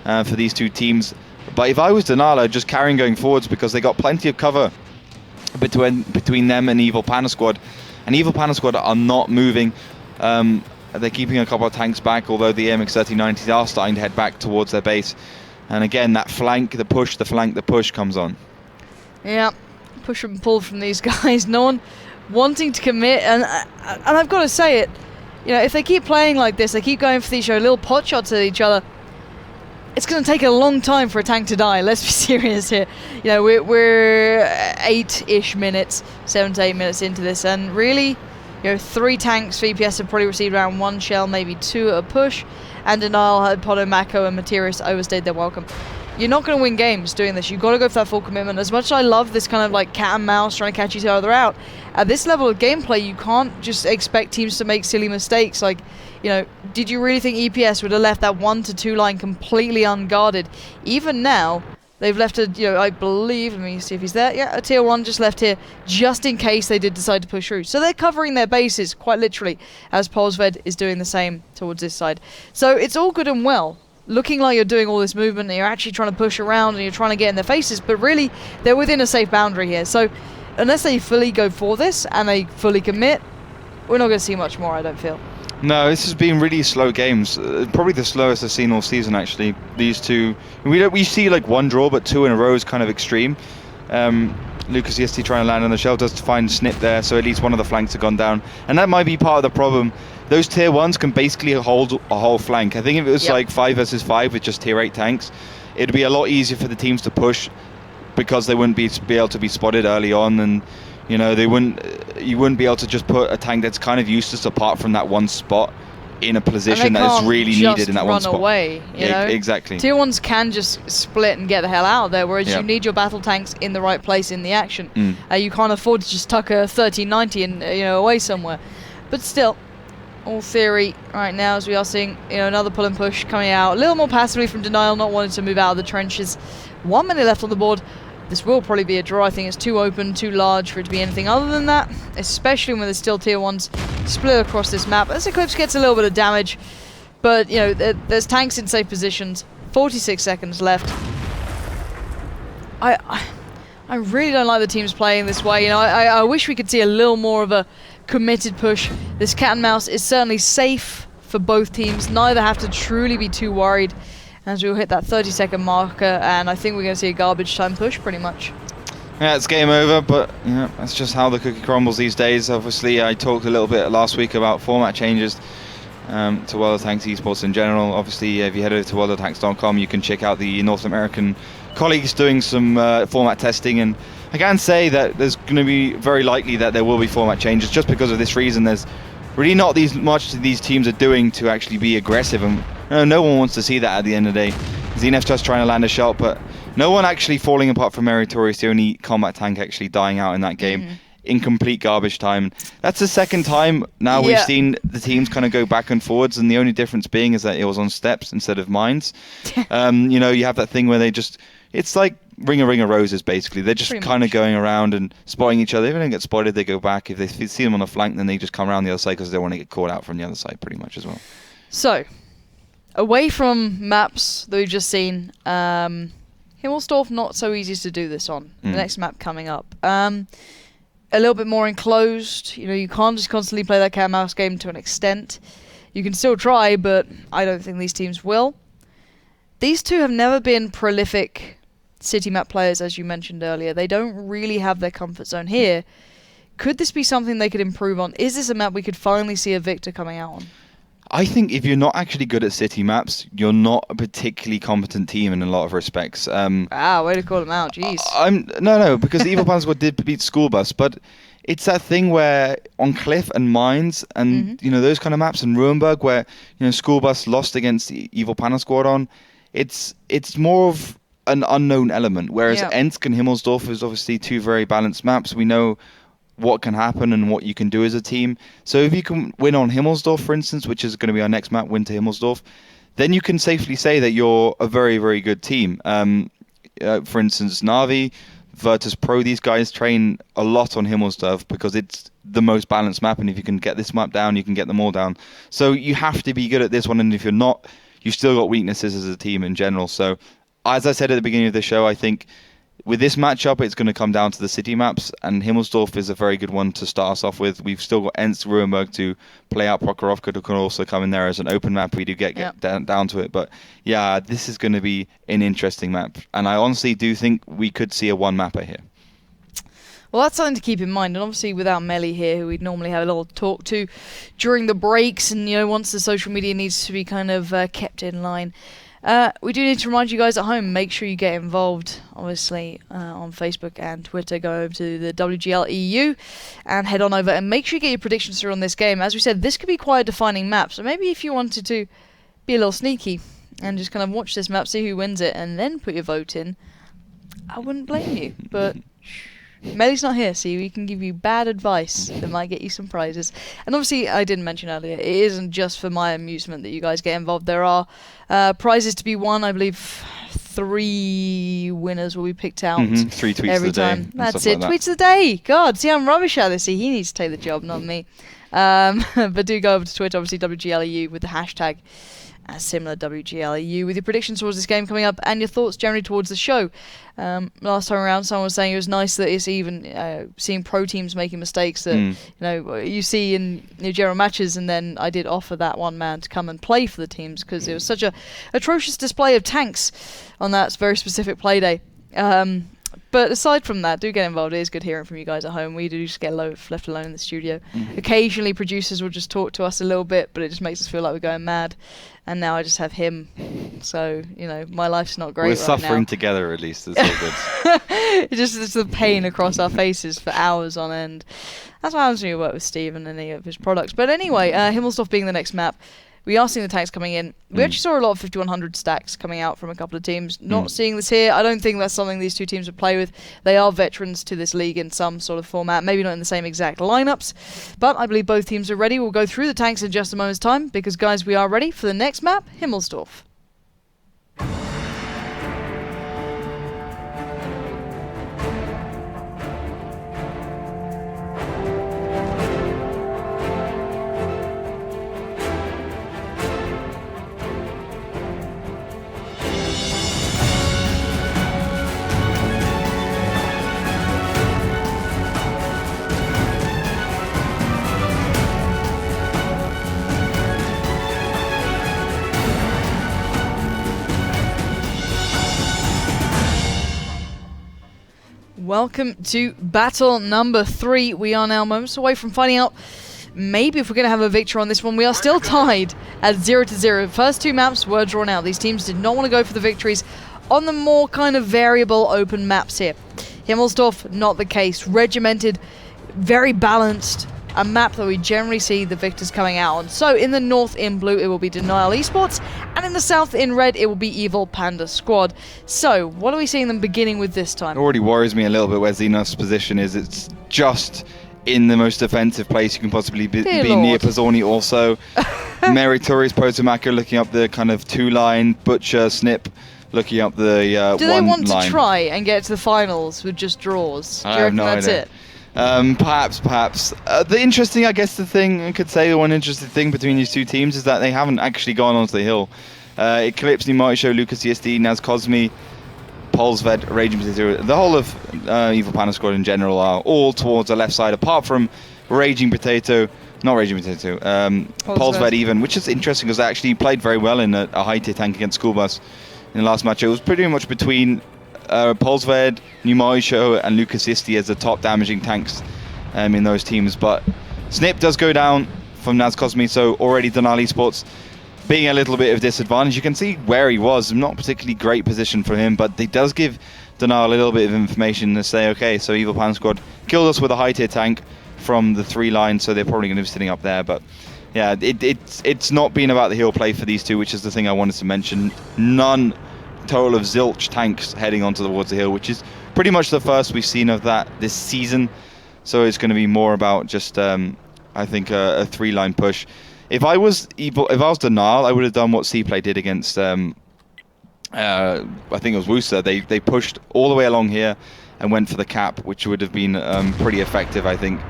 for these two teams. But if I was Denial, I'd just carrying going forwards, because they got plenty of cover between them and Evil Panda squad. And Evil Panda squad are not moving. They're keeping a couple of tanks back, although the AMX 3090s are starting to head back towards their base. And again, that flank, the push, the flank, the push comes on. Yeah, push and pull from these guys. No one wanting to commit. And I've got to say it, if they keep playing like this, they keep going for these little pot shots at each other, it's going to take a long time for a tank to die. Let's be serious here. We're 8-ish minutes, 7 to 8 minutes into this, and really, 3 tanks for EPS have probably received around 1 shell, maybe 2 at a push, and Denial had Pono, Mako, and Materius overstayed their welcome. You're not going to win games doing this. You've got to go for that full commitment. As much as I love this kind of like cat and mouse trying to catch each other out, at this level of gameplay, you can't just expect teams to make silly mistakes. Like, did you really think EPS would have left that 1 to 2 line completely unguarded? Even now, they've left I believe, let me see if he's there. Yeah, a tier 1 just left here, just in case they did decide to push through. So they're covering their bases, quite literally, as Polsved is doing the same towards this side. So it's all good and well, looking like you're doing all this movement, and you're actually trying to push around, and you're trying to get in their faces, but really, they're within a safe boundary here. So unless they fully go for this, and they fully commit, we're not going to see much more, I don't feel. No, this has been really slow games. Probably the slowest I've seen all season, actually. These two, we see like 1 draw, but 2 in a row is kind of extreme. Lucas EST trying to land on the shell does find Snip there, so at least one of the flanks have gone down, and that might be part of the problem. Those tier 1s can basically hold a whole flank. I think if it was like 5 versus 5 with just tier 8 tanks, it'd be a lot easier for the teams to push, because they wouldn't be able to be spotted early on, and you wouldn't be able to just put a tank that's kind of useless apart from that one spot in a position that is really needed in that one spot. Away, exactly. Tier 1s can just split and get the hell out of there, whereas you need your battle tanks in the right place in the action. You can't afford to just tuck a 1390 and away somewhere. But still, all theory right now, as we are seeing another pull and push coming out a little more passively from Denial, not wanting to move out of the trenches. 1 minute left on the board. This will probably be a draw. I think it's too open, too large for it to be anything other than that, especially when there's still tier 1s split across this map. As Eclipse gets a little bit of damage, but there's tanks in safe positions. 46 seconds left. I really don't like the teams playing this way. I wish we could see a little more of a committed push. This cat and mouse is certainly safe for both teams. Neither have to truly be too worried, as we'll hit that 30-second marker, and I think we're going to see a garbage time push, pretty much. Yeah, it's game over, but that's just how the cookie crumbles these days. Obviously, I talked a little bit last week about format changes to World of Tanks eSports in general. Obviously, if you head over to worldoftanks.com, you can check out the North American colleagues doing some format testing, and I can say that there's going to be very likely that there will be format changes, just because of this reason. There's really not much these teams are doing to actually be aggressive, and no one wants to see that at the end of the day. Zenith's just trying to land a shot, but no one actually falling apart from Meritorious, the only combat tank actually dying out in that game in complete garbage time. That's the second time now we've seen the teams kind of go back and forwards, and the only difference being is that it was on steps instead of mines. You know, you have that thing where they just, it's like ring of roses basically. They're just kind of going around and spotting each other. If they don't get spotted, they go back. If they see them on the flank, then they just come around the other side because they want to get caught out from the other side pretty much as well. So, away from maps that we've just seen, Himmelsdorf not so easy to do this on. The next map coming up. A little bit more enclosed. You know, you can't just constantly play that cat and mouse game to an extent. You can still try, but I don't think these teams will. These two have never been prolific city map players, as you mentioned earlier. They don't really have their comfort zone here. Could this be something they could improve on? Is this a map we could finally see a victor coming out on? I think if you're not actually good at city maps, you're not a particularly competent team in a lot of respects. Way to call them out, jeez. No, because the Evil Panda squad did beat School Bus, but it's that thing where on Cliff and Mines and you know those kind of maps, and Ruinberg where you know School Bus lost against the Evil Panda squad on, it's more of an unknown element. Whereas Ensk and Himmelsdorf is obviously two very balanced maps. We know what can happen and what you can do as a team. So if you can win on Himmelsdorf, for instance, which is going to be our next map, win to Himmelsdorf, then you can safely say that you're a very, very good team. For instance, Navi, Virtus Pro, these guys train a lot on Himmelsdorf because it's the most balanced map, and if you can get this map down, you can get them all down. So you have to be good at this one, and if you're not, you've still got weaknesses as a team in general. So as I said at the beginning of the show, I think with this matchup, it's going to come down to the city maps, and Himmelsdorf is a very good one to start us off with. We've still got Ensk, Ruinberg to play out. Prokhorovka can also come in there as an open map. We do get down to it. But yeah, this is going to be an interesting map. And I honestly do think we could see a one-mapper here. Well, that's something to keep in mind. And obviously without Melly here, who we'd normally have a little talk to during the breaks, and you know, once the social media needs to be kind of kept in line, we do need to remind you guys at home, make sure you get involved, obviously, on Facebook and Twitter. Go over to the WGL EU and head on over and make sure you get your predictions through on this game. As we said, this could be quite a defining map, so maybe if you wanted to be a little sneaky and just kind of watch this map, see who wins it, and then put your vote in, I wouldn't blame you, but Melly's not here, so we can give you bad advice that might get you some prizes. And obviously, I didn't mention earlier, it isn't just for my amusement that you guys get involved. There are prizes to be won. I believe 3 winners will be picked out 3 tweets every of the time. day. That's it, tweets of the day. God, see, I'm rubbish at this. See, he needs to take the job, not me. But do go over to Twitter, obviously WGLEU with the hashtag. Similar WGLEU with your predictions towards this game coming up and your thoughts generally towards the show. Last time around, someone was saying it was nice that it's even seeing pro teams making mistakes that you know you see in your general matches, and then I did offer that one man to come and play for the teams because it was such a atrocious display of tanks on that very specific play day. But aside from that, do get involved. It is good hearing from you guys at home. We do just get left alone in the studio. Occasionally, producers will just talk to us a little bit, but it just makes us feel like we're going mad. And now I just have him. So, you know, my life's not great right now. We're suffering together, at least. It's all good. It's the pain across our faces for hours on end. That's what happens when you work with Steve and any of his products. But anyway, Himmelsdorf being the next map. We are seeing the tanks coming in. We actually saw a lot of 5100 stacks coming out from a couple of teams. Not seeing this here. I don't think that's something these two teams would play with. They are veterans to this league in some sort of format. Maybe not in the same exact lineups. But I believe both teams are ready. We'll go through the tanks in just a moment's time. Because, guys, we are ready for the next map, Himmelsdorf. Welcome to battle number 3. We are now moments away from finding out maybe if we're going to have a victor on this one. We are still tied at 0-0. First 2 maps were drawn out. These teams did not want to go for the victories on the more kind of variable open maps here. Himmelsdorf, not the case. Regimented, very balanced. a map that we generally see the victors coming out on. So in the north in blue it will be Denial eSports, and in the south in red it will be Evil Panda Squad. So what are we seeing them beginning with this time? It already worries me a little bit where Xenos' position is. It's just in the most defensive place you can possibly be near Pizzorni also. Meritorious Potomac looking up the kind of 2-line, Butcher, Snip looking up the 1 line. Do they want to try and get to the finals with just draws? Do you reckon that's it? Perhaps. The interesting, I guess the thing I could say, the one interesting thing between these two teams is that they haven't actually gone onto the hill. Eclipse, Pneumatisho, Lucas ESD, Naz Cosmi, Polsved, Raging Potato, the whole of Evil Panda Squad in general are all towards the left side, apart from Raging Potato, Polsved even, which is interesting because they actually played very well in a high tier tank against School Bus in the last match. It was pretty much between Polsved, Pneumatisho and Lucas Isti as the top damaging tanks in those teams. But Snip does go down from Naz Cosmi, so already Denial eSports being a little bit of disadvantage. You can see where he was, not a particularly great position for him, but it does give Denial a little bit of information to say, okay, so Evil Panda Squad killed us with a high tier tank from the 3 line, so they're probably going to be sitting up there. But yeah, it's not been about the heel play for these two, which is the thing I wanted to mention. None total of zilch tanks heading onto towards the hill, which is pretty much the first we've seen of that this season. So it's going to be more about just I think a 3-line push. If I was Denial, I would have done what Cplay did against I think it was Wusa. They pushed all the way along here and went for the cap, which would have been pretty effective, I think,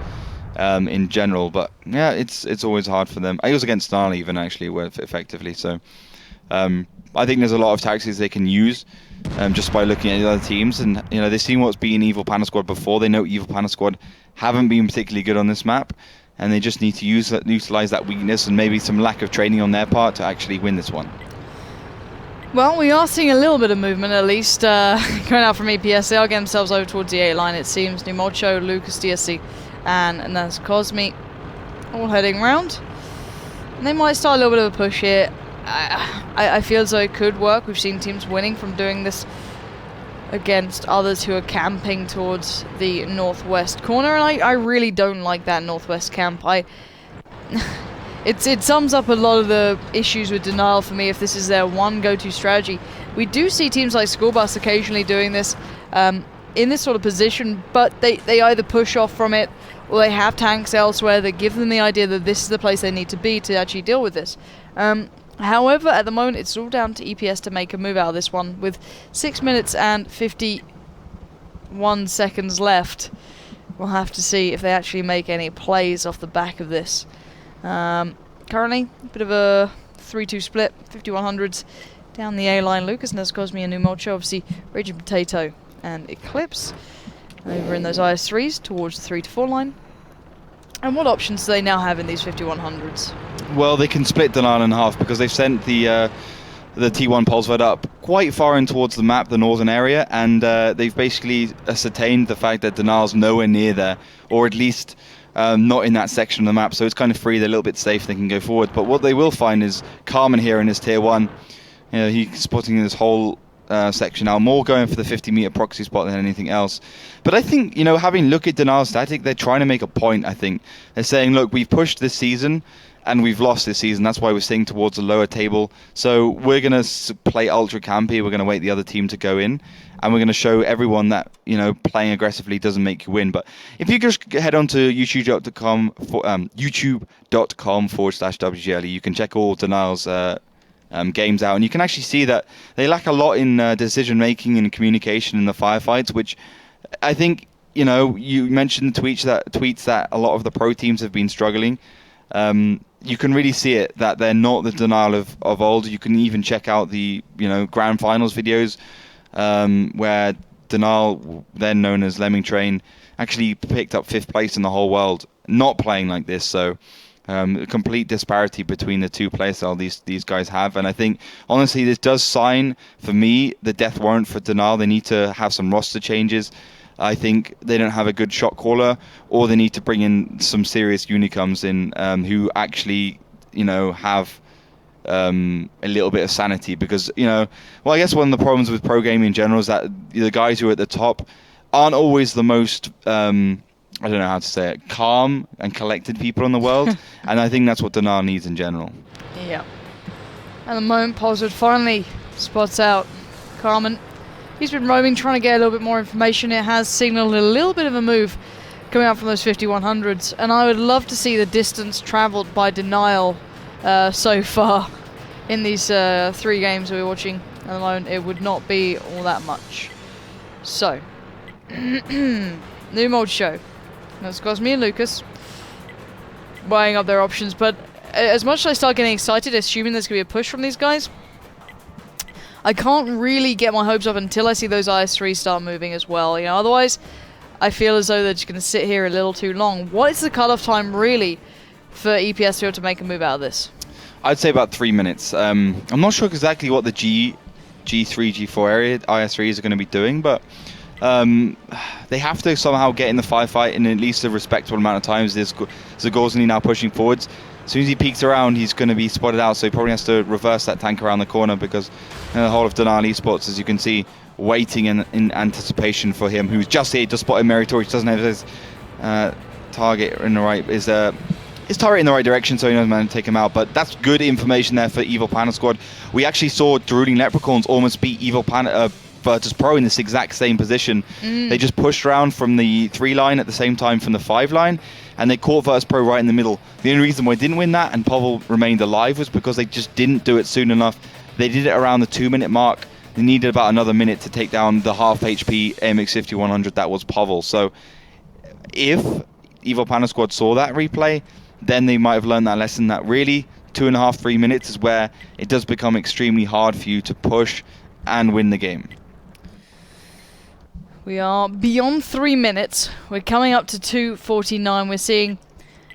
in general. But yeah, it's always hard for them. I was against Denial even actually effectively. So I think there's a lot of tactics they can use just by looking at the other teams, and they've seen what's been Evil Panda Squad before. They know Evil Panda Squad haven't been particularly good on this map, and they just need to utilize that weakness and maybe some lack of training on their part to actually win this one. Well, we are seeing a little bit of movement, at least, going out from EPS. They are getting themselves over towards the 8 line, it seems. Pneumatisho, Lucas DSC, and Naz Cosmi all heading round. And they might start a little bit of a push here. I feel as though it could work. We've seen teams winning from doing this against others who are camping towards the northwest corner, and I really don't like that northwest camp. It sums up a lot of the issues with Denial for me if this is their one go-to strategy. We do see teams like School Bus occasionally doing this in this sort of position, but they either push off from it or they have tanks elsewhere that give them the idea that this is the place they need to be to actually deal with this. However, at the moment, it's all down to EPS to make a move out of this one with 6 minutes and 51 seconds left. We'll have to see if they actually make any plays off the back of this. Currently, a bit of a 3-2 split, 5100s down the A-line. Lucas Naz Cosmi and Pneumatisho, obviously Raging Potato and Eclipse over in those IS3s towards the 3-4 line. And what options do they now have in these 5100s? Well, they can split Denial in half because they've sent the T1 Polsved up quite far in towards the map, the northern area, and they've basically ascertained the fact that Denial's nowhere near there, or at least not in that section of the map, so it's kind of free, they're a little bit safe, they can go forward. But what they will find is Carmen here in his tier 1. He's spotting this whole section now, more going for the 50-meter proxy spot than anything else. But I think, having looked at Denial's static, they're trying to make a point, I think. They're saying, look, we've pushed this season, and we've lost this season. That's why we're staying towards the lower table. So we're going to play ultra campy. We're going to wait the other team to go in. And we're going to show everyone that, playing aggressively doesn't make you win. But if you just head on to youtube.com/WGL, you can check all Denial's games out. And you can actually see that they lack a lot in decision-making and communication in the firefights, which I think, you mentioned tweets that a lot of the pro teams have been struggling. You can really see it, that they're not the Denial of old. You can even check out the grand finals videos where Denial, then known as Lemming Train, actually picked up 5th place in the whole world, not playing like this. So a complete disparity between the two playstyle these guys have. And I think, honestly, this does sign, for me, the death warrant for Denial. They need to have some roster changes. I think they don't have a good shot caller, or they need to bring in some serious unicums in who actually, have a little bit of sanity. Because, I guess one of the problems with pro gaming in general is that the guys who are at the top aren't always the most I don't know how to say it, calm and collected people in the world. And I think that's what Dinar needs in general. Yeah. At the moment, Poswood finally spots out Carmen. He's been roaming, trying to get a little bit more information. It has signaled a little bit of a move coming out from those 5100s. And I would love to see the distance travelled by Denial so far in these 3 games we're watching at the moment. It would not be all that much. So, new mode show. That's got me and Lucas weighing up their options, but as much as I start getting excited, assuming there's going to be a push from these guys, I can't really get my hopes up until I see those IS-3s start moving as well. You know, otherwise, I feel as though they're just going to sit here a little too long. What is the cutoff time really for EPS to be able to make a move out of this? I'd say about 3 minutes. I'm not sure exactly what the G3, G4 area IS-3s are going to be doing, but they have to somehow get in the firefight in at least a respectable amount of times. There's Zagorzny now pushing forwards. As soon as he peeks around, he's going to be spotted out, so he probably has to reverse that tank around the corner, because the whole of Dinar eSports, as you can see, waiting in anticipation for him, who's just here, just spotted Meritorious, doesn't have his target in the right, his turret in the right direction, so he knows man to take him out. But that's good information there for Evil Panda squad. We actually saw Drooling Leprechauns almost beat Evil Panda Virtus Pro in this exact same position. They just pushed around from the 3 line at the same time from the 5 line, and they caught Virtus Pro right in the middle. The only reason why they didn't win that and Povl remained alive was because they just didn't do it soon enough. They did it around the 2-minute mark. They needed about another minute to take down the half HP AMX 5100 that was Povl. So if Evil Panda squad saw that replay, then they might have learned that lesson, that really 2.5-3 minutes is where it does become extremely hard for you to push and win the game. We are beyond 3 minutes. We're coming up to 2:49. We're seeing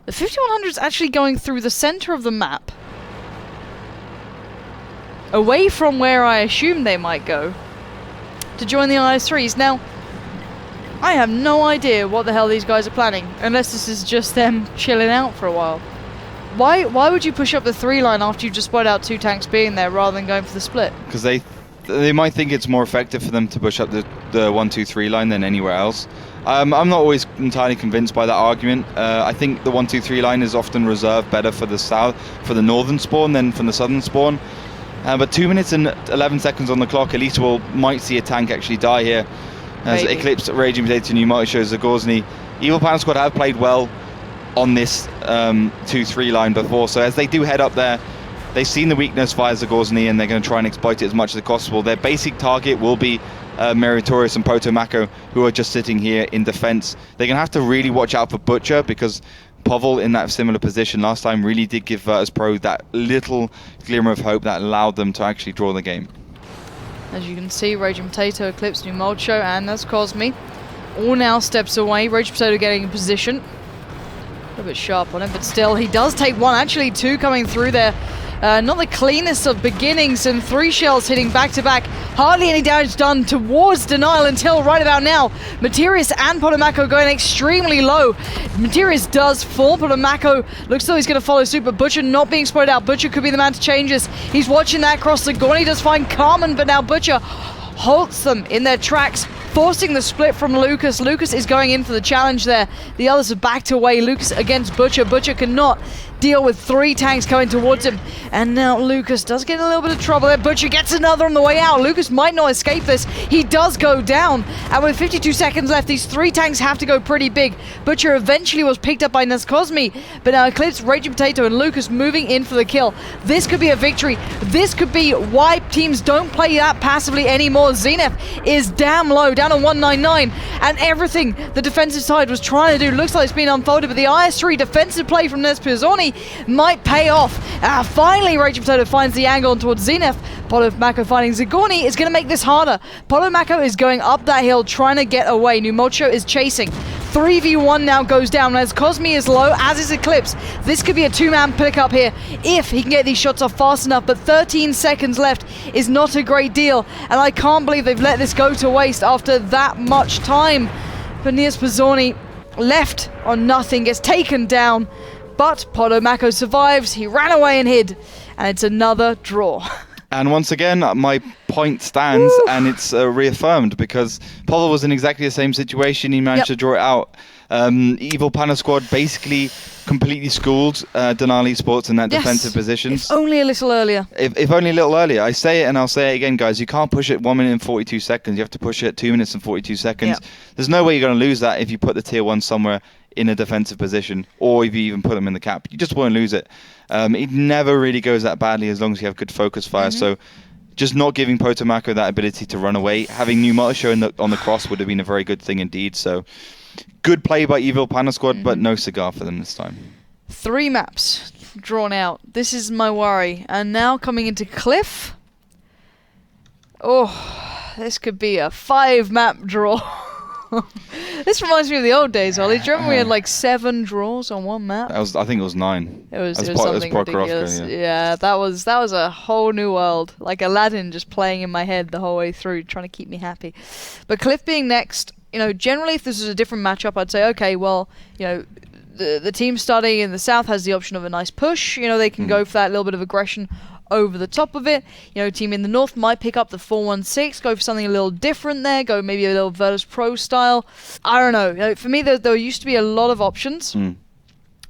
the 5100s actually going through the center of the map, away from where I assumed they might go, to join the IS-3s. Now, I have no idea what the hell these guys are planning, unless this is just them chilling out for a while. Why would you push up the 3 line after you just spotted out 2 tanks being there rather than going for the split? Because they might think it's more effective for them to push up the 1-2-3 line than anywhere else. I'm not always entirely convinced by that argument. I think the 1-2-3 line is often reserved better for the northern spawn than for the southern spawn. But 2 minutes and 11 seconds on the clock, at least we might see a tank actually die here. As Eclipse, Raging Potato, New Mighty shows Zagorzny. Evil Panda squad have played well on this 2-3 line before, so as they do head up there, they've seen the weakness via Zagorzny and they're going to try and exploit it as much as possible. Their basic target will be Meritorious and Potomaco, who are just sitting here in defense. They're going to have to really watch out for Butcher, because Povl in that similar position last time really did give Virtus Pro that little glimmer of hope that allowed them to actually draw the game. As you can see, Raging Potato, Eclipse, New Mold Show, and that's Cosme. All now steps away. Raging Potato getting in position. A little bit sharp on him, but still, he does take 1. Actually, 2 coming through there. Not the cleanest of beginnings, and 3 shells hitting back-to-back. Hardly any damage done towards Denial until right about now. Materius and Potomaco going extremely low. Materius does fall. Potomaco looks though he's going to follow suit, but Butcher not being spread out. Butcher could be the man to change this. He's watching that cross the Gorn. He does find Carmen, but now Butcher halts them in their tracks, forcing the split from Lucas. Lucas is going in for the challenge there. The others have backed away. Lucas against Butcher. Butcher cannot deal with 3 tanks coming towards him. And now Lucas does get in a little bit of trouble there. Butcher gets another on the way out. Lucas might not escape this. He does go down. And with 52 seconds left, these 3 tanks have to go pretty big. Butcher eventually was picked up by Cosme, but now Eclipse, Raging Potato, and Lucas moving in for the kill. This could be a victory. This could be why teams don't play that passively anymore. Zenith is damn low, down to 199, and everything the defensive side was trying to do looks like it's been unfolded, but the IS-3 defensive play from Pizzoni might pay off. Finally, Raging Potato finds the angle towards Zenith. Potomaco finding Zagorzny is going to make this harder. Potomaco is going up that hill trying to get away. Numocho is chasing. 3v1 now goes down as Cosme is low, as is Eclipse. This could be a 2-man pickup here if he can get these shots off fast enough, but 13 seconds left is not a great deal, and I can't believe they've let this go to waste after that much time. But Pizzoni left on nothing, gets taken down, but Potomaco survives. He ran away and hid, and it's another draw. And once again, my point stands, and it's reaffirmed because Pavel was in exactly the same situation. He managed to draw it out. Evil Panda squad basically completely schooled Denali eSports in that defensive positions. If only a little earlier. If only a little earlier. I say it and I'll say it again, guys. You can't push it 1 minute and 42 seconds. You have to push it at 2 minutes and 42 seconds. There's no way you're going to lose that if you put the tier 1 somewhere in a defensive position, or if you even put them in the cap. You just won't lose it. It never really goes that badly as long as you have good focus fire. So just not giving Potomako that ability to run away. Having Pneumatisho on the cross would have been a very good thing indeed. So good play by Evil Panda squad, but no cigar for them this time. 3 maps drawn out. This is my worry. And now coming into Cliff. Oh, this could be a 5-map draw. This reminds me of the old days, Ollie. Do you remember we had like 7 draws on one map? I think it was 9. It was something ridiculous. Yeah, that was a whole new world. Like Aladdin just playing in my head the whole way through, trying to keep me happy. But Cliff being next, generally if this was a different matchup, I'd say, okay, well, the team starting in the south has the option of a nice push. They can go for that little bit of aggression over the top of it. Team in the north might pick up the 4-1-6, go for something a little different there, go maybe a little Virtus Pro style. I don't know. For me, there used to be a lot of options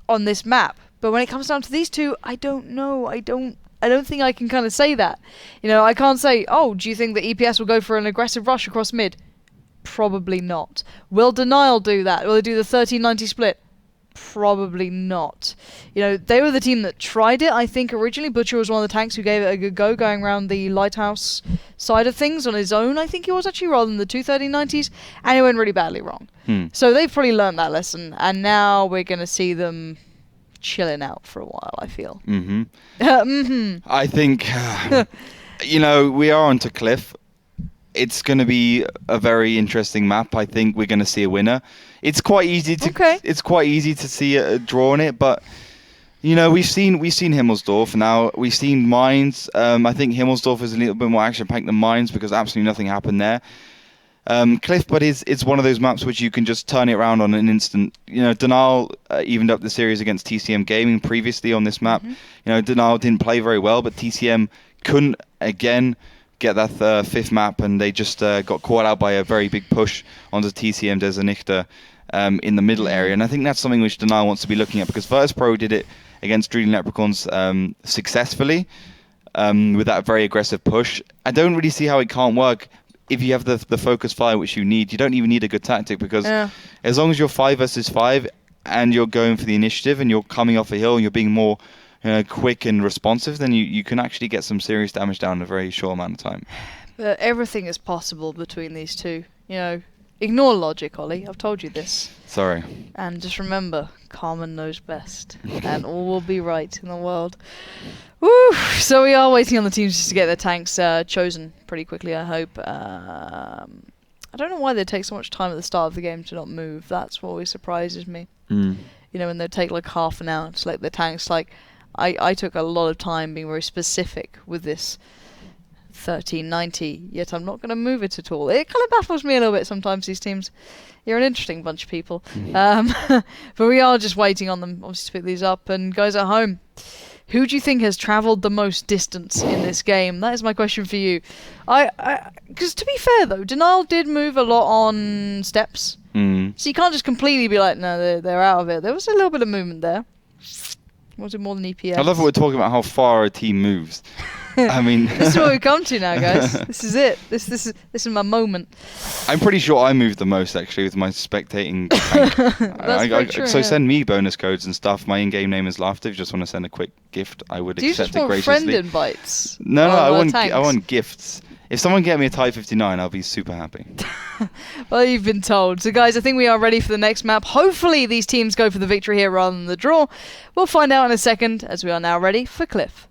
on this map, but when it comes down to these two, I don't know. I don't think I can kind of say that. I can't say, oh, do you think that EPS will go for an aggressive rush across mid? Probably not. Will Denial do that? Will they do the 13-90 split? Probably not. They were the team that tried it, I think, originally. Butcher was one of the tanks who gave it a good go, going around the lighthouse side of things on his own, I think it was actually, rather than the 2 13-90s, and it went really badly wrong. So they've probably learned that lesson, and now we're going to see them chilling out for a while, I feel. I think, we are onto Cliff. It's going to be a very interesting map. I think we're going to see a winner. It's quite easy to see a draw in it, but we've seen Himmelsdorf now. We've seen Mines. I think Himmelsdorf is a little bit more action-packed than Mines because absolutely nothing happened there. Cliff, but it's one of those maps which you can just turn it around on an instant. Denal evened up the series against TCM Gaming previously on this map. Denal didn't play very well, but TCM couldn't again get that 5th map, and they just got caught out by a very big push onto TCM Desanichter in the middle area. And I think that's something which Denal wants to be looking at, because Virtus Pro did it against Dreading Leprechauns successfully with that very aggressive push. I don't really see how it can't work if you have the focus fire which you need. You don't even need a good tactic, because as long as you're 5 versus 5 and you're going for the initiative and you're coming off a hill and you're being more quick and responsive, then you can actually get some serious damage down in a very short amount of time. But everything is possible between these two. Ignore logic, Ollie. I've told you this. Sorry. And just remember, Carmen knows best, and all will be right in the world. Woo! So we are waiting on the teams just to get their tanks chosen pretty quickly, I hope. I don't know why they take so much time at the start of the game to not move. That's what always surprises me. When they take like half an hour to select the tanks, like I took a lot of time being very specific with this 1390, yet I'm not going to move it at all. It kind of baffles me a little bit sometimes, these teams. You're an interesting bunch of people. But we are just waiting on them, obviously, to pick these up. And guys at home, who do you think has travelled the most distance in this game? That is my question for you. Because to be fair, though, Denial did move a lot on steps. So you can't just completely be like, no, they're out of it. There was a little bit of movement there. Was it more than EPS? I love that we're talking about how far a team moves. I mean, this is what we've come to now, guys. This is it. This is my moment. I'm pretty sure I moved the most actually with my spectating tank. That's true, so send me bonus codes and stuff. My in-game name is Laughter. If you just want to send a quick gift, I would accept it graciously. Do you just want friend invites? No, I want gifts. If someone get me a Type 59, I'll be super happy. Well, you've been told. So, guys, I think we are ready for the next map. Hopefully, these teams go for the victory here rather than the draw. We'll find out in a second, as we are now ready for Cliff.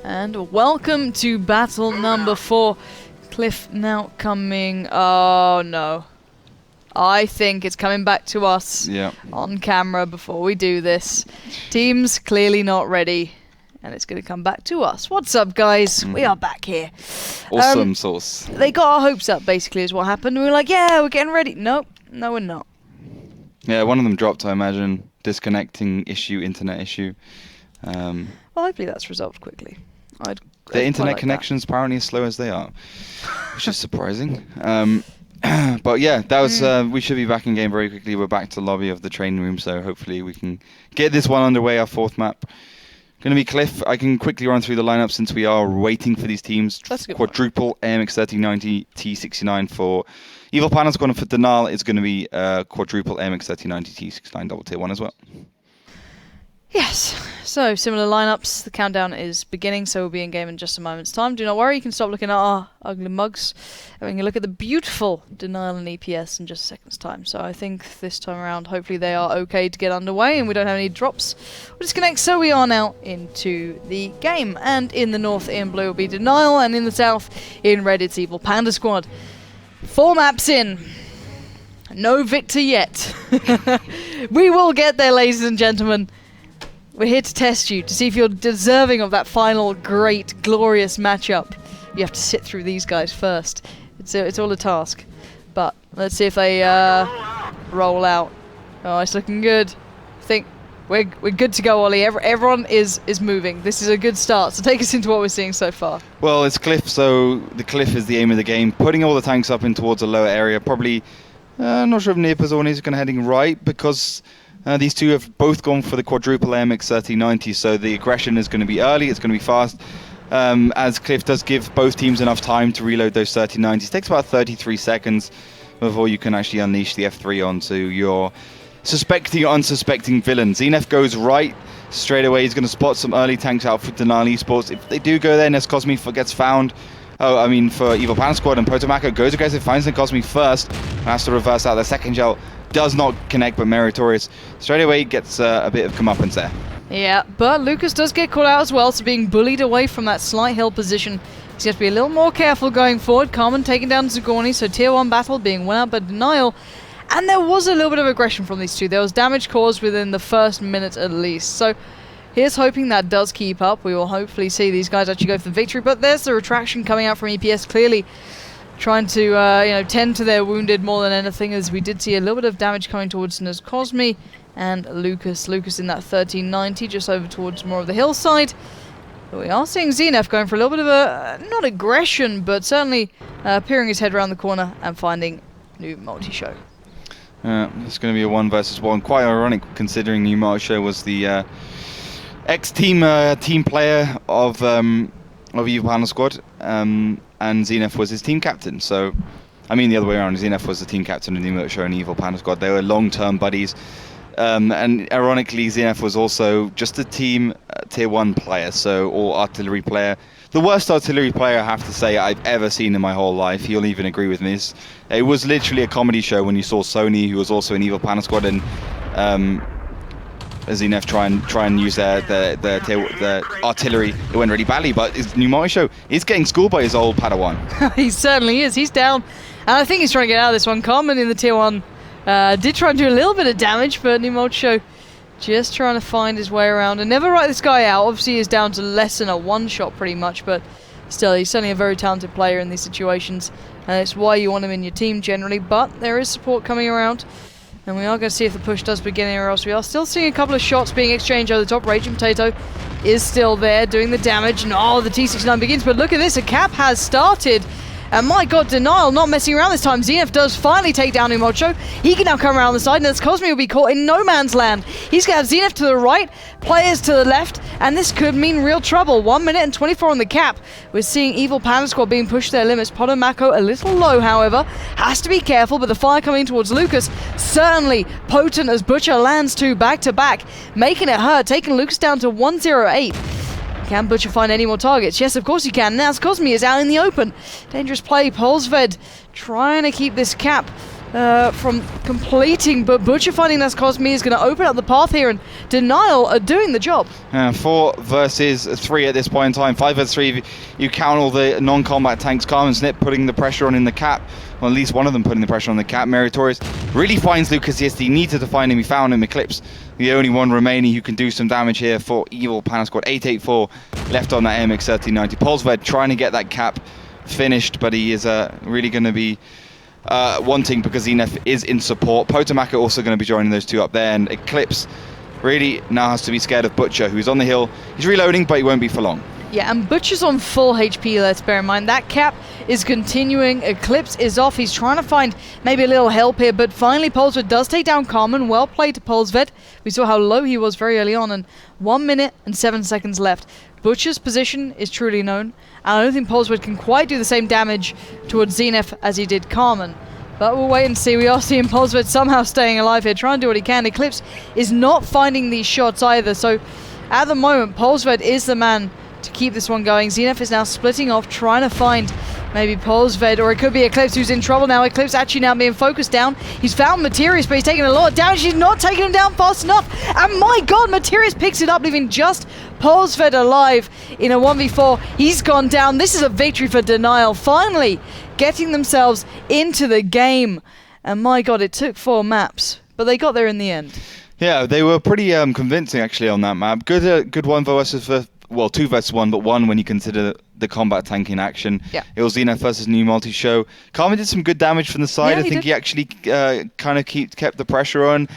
And welcome to battle number 4. Cliff now coming. Oh no. I think it's coming back to us on camera before we do this. Team's clearly not ready. And it's going to come back to us. What's up, guys? We are back here. Awesome sauce. They got our hopes up, basically, is what happened. We were like, yeah, we're getting ready. Nope. No, we're not. Yeah, one of them dropped, I imagine. Disconnecting issue, internet issue. Well, hopefully that's resolved quickly. The internet connection's apparently as slow as they are, which is surprising. But yeah, that was. We should be back in game very quickly. We're back to the lobby of the training room, so hopefully we can get this one underway. Our 4th map. Going to be Cliff. I can quickly run through the lineup since we are waiting for these teams. Quadruple AMX 3090 T69 for Evil Panda Squad, and for Denial it's going to be quadruple AMX 3090 T69 double tier 1 as well. Yes, so similar lineups. The countdown is beginning, so we'll be in game in just a moment's time. Do not worry, you can stop looking at our ugly mugs. Having a look at the beautiful Denial and EPS in just a second's time. So I think this time around, hopefully they are okay to get underway and we don't have any drops or disconnects. So we are now into the game. And in the north, in blue will be Denial, and in the south, in red, it's Evil Panda Squad. 4 maps in. No victor yet. We will get there, ladies and gentlemen. We're here to test you, to see if you're deserving of that final great, glorious matchup. You have to sit through these guys first. It's all a task. But let's see if they roll out. Oh, it's looking good. I think we're good to go, Ollie. Everyone is moving. This is a good start. So take us into what we're seeing so far. Well, it's Cliff, so the Cliff is the aim of the game. Putting all the tanks up in towards a lower area. Probably, not sure if Near Pizzoni is going to heading right, because these two have both gone for the quadruple AMX 3090, so the aggression is going to be early, it's going to be fast, as Cliff does give both teams enough time to reload those 3090s. It takes about 33 seconds before you can actually unleash the F3 onto your suspecting or unsuspecting villain. Zenef goes right straight away. He's going to spot some early tanks out for Denial eSports. If they do go there, Nescosme gets found. For Evil Panda Squad, and Potomaco goes aggressive, finds Nescosme first, and has to reverse out. The second gel does not connect, but Meritorious straight away gets a bit of comeuppance there. Yeah, but Lucas does get caught out as well, so being bullied away from that slight hill position. He's got to be a little more careful going forward. Carmen taking down Zagorni, so tier 1 battle being won out by Denial. And there was a little bit of aggression from these two. There was damage caused within the first minute at least. So here's hoping that does keep up. We will hopefully see these guys actually go for the victory. But there's the retraction coming out from EPS, clearly trying to tend to their wounded more than anything, as we did see a little bit of damage coming towards Nescosme and Lucas. Lucas in that 1390, just over towards more of the hillside. But we are seeing Zenef going for a little bit of a, not aggression, but certainly peering his head around the corner and finding new multi-show. It's going to be a 1 versus 1. Quite ironic, considering new multi-show was the ex-team player of Evil Panda Squad. And Zenef was his team captain. So, I mean the other way around. Zenef was the team captain of the New Show and Evil Panda Squad. They were long-term buddies. And ironically, Zenef was also just a team tier 1 player, or artillery player. The worst artillery player, I have to say, I've ever seen in my whole life. He'll even agree with me. It was literally a comedy show when you saw Sony, who was also in Evil Panda Squad, and Zenef try and use their artillery. It went really badly, but his new multi-show is getting schooled by his old Padawan. He certainly is. He's down, and I think he's trying to get out of this one. Carmen in the tier 1 did try and do a little bit of damage, but new multi-show just trying to find his way around and never write this guy out. Obviously, he's down to less than a 1-shot pretty much, but still, he's certainly a very talented player in these situations, and it's why you want him in your team generally. But there is support coming around. And we are going to see if the push does begin, or else we are still seeing a couple of shots being exchanged over the top. Raging Potato is still there doing the damage, and the T69 begins, but look at this, a cap has started. And my god, Denial not messing around this time. Zenef does finally take down Umocho. He can now come around the side, and Nescosme will be caught in no man's land. He's going to have Zenef to the right, players to the left, and this could mean real trouble. 1 minute and 24 on the cap. We're seeing Evil Panda Squad being pushed to their limits. Potomaco a little low, however. Has to be careful, but the fire coming towards Lucas, certainly potent as Butcher lands 2 back-to-back, making it hurt, taking Lucas down to 108. Can Butcher find any more targets? Yes, of course he can. Now Cosme is out in the open. Dangerous play. Polsved trying to keep this cap from completing, but Butcher finding that's Cosme is going to open up the path here, and Denial are doing the job. 4 versus 3 at this point in time. 5 versus 3 if you count all the non-combat tanks. Carmen Snip putting the pressure on in the cap. Well, at least one of them putting the pressure on the cap. Meritorious really finds Lucas. Yes, he needed to find him. He found him. Eclipse, the only one remaining who can do some damage here for Evil Panda Squad. 884 left on that AMX 1390. Polsved trying to get that cap finished, but he is really going to be wanting, because Zenith is in support. Potomac also going to be joining those two up there, and Eclipse really now has to be scared of Butcher, who's on the hill. He's reloading, but he won't be for long. Yeah, and Butcher's on full HP, let's bear in mind. That cap is continuing. Eclipse is off. He's trying to find maybe a little help here, but finally Polsved does take down Carmen. Well played to Polsved. We saw how low he was very early on, and 1 minute and 7 seconds left. Butcher's position is truly known, and I don't think Polsved can quite do the same damage towards Zenith as he did Carmen. But we'll wait and see. We are seeing Polsved somehow staying alive here, trying to do what he can. Eclipse is not finding these shots either, so at the moment, Polsved is the man to keep this one going. Zenith is now splitting off, trying to find maybe Polsved, or it could be Eclipse who's in trouble now. Eclipse actually now being focused down. He's found Materius, but he's taking a lot of damage. He's not taking him down fast enough. And my god, Materius picks it up, leaving just Polsved alive in a 1v4. He's gone down. This is a victory for Denial, finally getting themselves into the game. And my god, it took 4 maps, but they got there in the end. Yeah, they were pretty convincing actually on that map. Good one versus well, 2 versus 1, but 1 when you consider the combat tank in action. Yeah. It was Zenith versus New Multi-Show. Carmen did some good damage from the side. Yeah, I think he actually kind of kept the pressure on.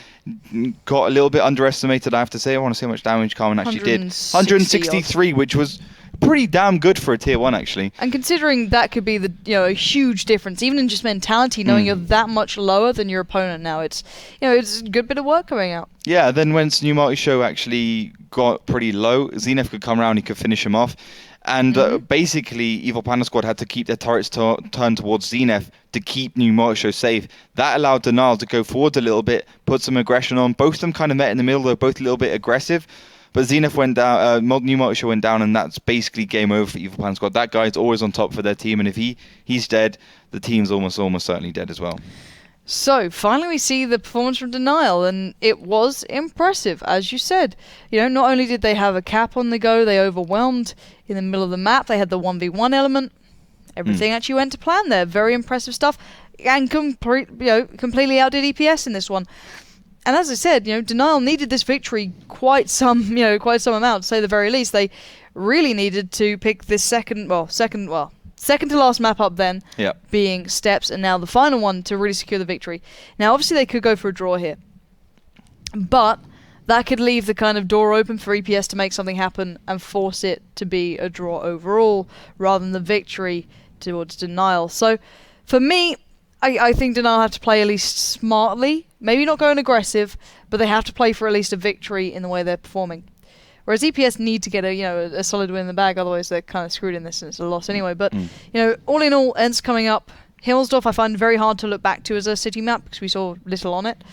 Got a little bit underestimated, I have to say. I want to see how much damage Carmen actually did. 163, which was pretty damn good for a tier 1 actually. And considering that could be a huge difference, even in just mentality, knowing you're that much lower than your opponent now, it's it's a good bit of work coming out. Yeah, then once New Multi-Show actually got pretty low, Zenith could come around, he could finish him off. And basically, Evil Panda Squad had to keep their turrets turned towards Zenith to keep New Multi-Show safe. That allowed Denial to go forward a little bit, put some aggression on. Both of them kind of met in the middle, they were both a little bit aggressive. But Zenith went down, New Multi-Show went down, and that's basically game over for Evil Panda Squad. That guy's always on top for their team, and if he's dead, the team's almost certainly dead as well. So, finally we see the performance from Denial, and it was impressive, as you said. Not only did they have a cap on the go, they overwhelmed in the middle of the map, they had the 1v1 element. Everything actually went to plan there. Very impressive stuff, and completely outdid EPS in this one. And as I said, Denial needed this victory quite some amount, to say the very least. They really needed to pick this second to last map up then, being Steps, and now the final one to really secure the victory. Now, obviously, they could go for a draw here, but that could leave the kind of door open for EPS to make something happen and force it to be a draw overall, rather than the victory towards Denial. So, for me, I think Denial have to play at least smartly, maybe not going aggressive, but they have to play for at least a victory in the way they're performing. Whereas EPS need to get a solid win in the bag, otherwise they're kind of screwed in this, and it's a loss anyway. But all in all, Ensk coming up. Himmelsdorf I find very hard to look back to as a city map because we saw little on it.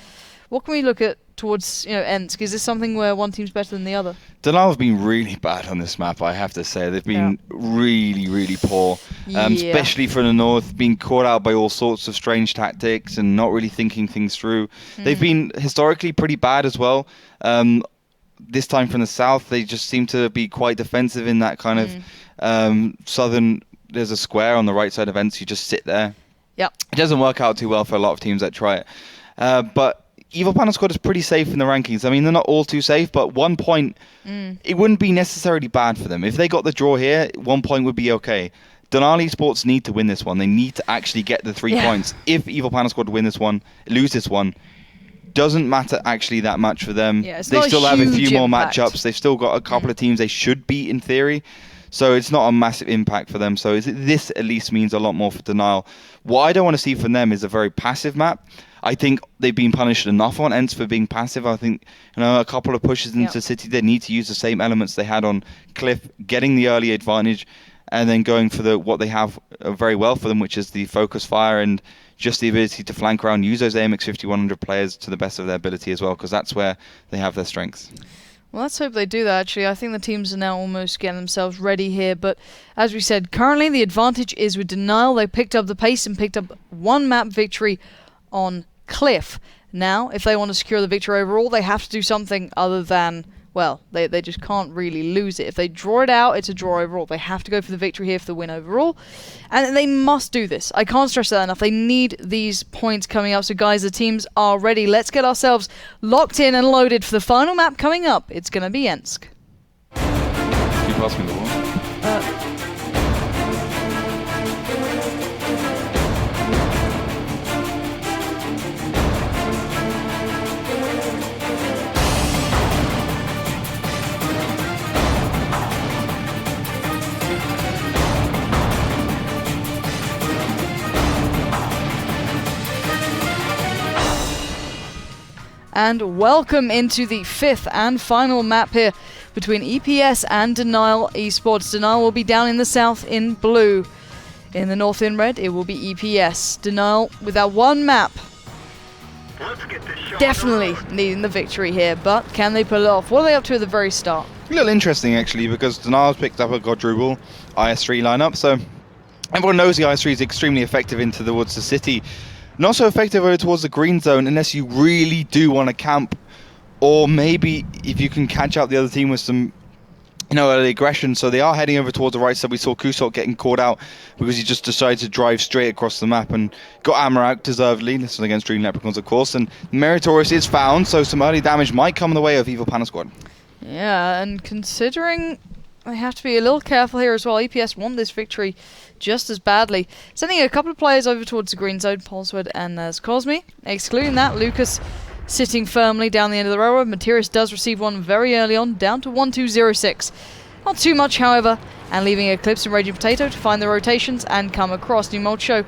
What can we look at towards Ensk? Is this something where one team's better than the other? Denial have been really bad on this map, I have to say. They've been really, really poor, especially for the north, being caught out by all sorts of strange tactics and not really thinking things through. They've been historically pretty bad as well. This time from the south, they just seem to be quite defensive in that kind of southern. There's a square on the right side of Ensk. You just sit there. Yep. It doesn't work out too well for a lot of teams that try it. But Evil Panda Squad is pretty safe in the rankings. I mean, they're not all too safe, but 1 point, it wouldn't be necessarily bad for them. If they got the draw here, 1 point would be okay. Denial eSports need to win this one. They need to actually get the 3 points. If Evil Panda Squad win this one, lose this one, doesn't matter actually that much for them. Yeah, they still have a few more matchups. They've still got a couple of teams they should beat in theory. So it's not a massive impact for them. So this at least means a lot more for Denial. What I don't want to see from them is a very passive map. I think they've been punished enough on Ensk for being passive. I think a couple of pushes into City, they need to use the same elements they had on Cliff, getting the early advantage, and then going for what they have very well for them, which is the focus fire and just the ability to flank around, use those AMX 5100 players to the best of their ability as well, because that's where they have their strengths. Well, let's hope they do that, actually. I think the teams are now almost getting themselves ready here. But as we said, currently the advantage is with Denial. They picked up the pace and picked up one map victory on Cliff. Now, if they want to secure the victory overall, they have to do something other than, well, they just can't really lose it. If they draw it out, it's a draw overall. They have to go for the victory here for the win overall. And they must do this. I can't stress that enough. They need these points coming up. So guys, the teams are ready. Let's get ourselves locked in and loaded for the final map coming up. It's going to be Ensk. Can you pass me the ball? And welcome into the 5th and final map here between EPS and Denial eSports. Denial will be down in the south in blue. In the north in red, it will be EPS. Denial, with that one map, definitely needing the victory here, but can they pull it off? What are they up to at the very start? A little interesting, actually, because Denial's picked up a quadruple IS3 lineup, so everyone knows the IS3 is extremely effective into towards the city. Not so effective over towards the green zone unless you really do want to camp, or maybe if you can catch out the other team with some, early aggression. So they are heading over towards the right side. We saw Kusok getting caught out because he just decided to drive straight across the map and got armor out deservedly. This was against Dream Leprechauns, of course, and Meritorious is found, so some early damage might come in the way of Evil Panda Squad. Yeah, and considering they have to be a little careful here as well. EPS want this victory just as badly. Sending a couple of players over towards the green zone, Polswood and there's Cosme. Excluding that, Lucas sitting firmly down the end of the railroad. Materius does receive one very early on, down to 1206. Not too much, however, and leaving Eclipse and Raging Potato to find the rotations and come across. Numolcho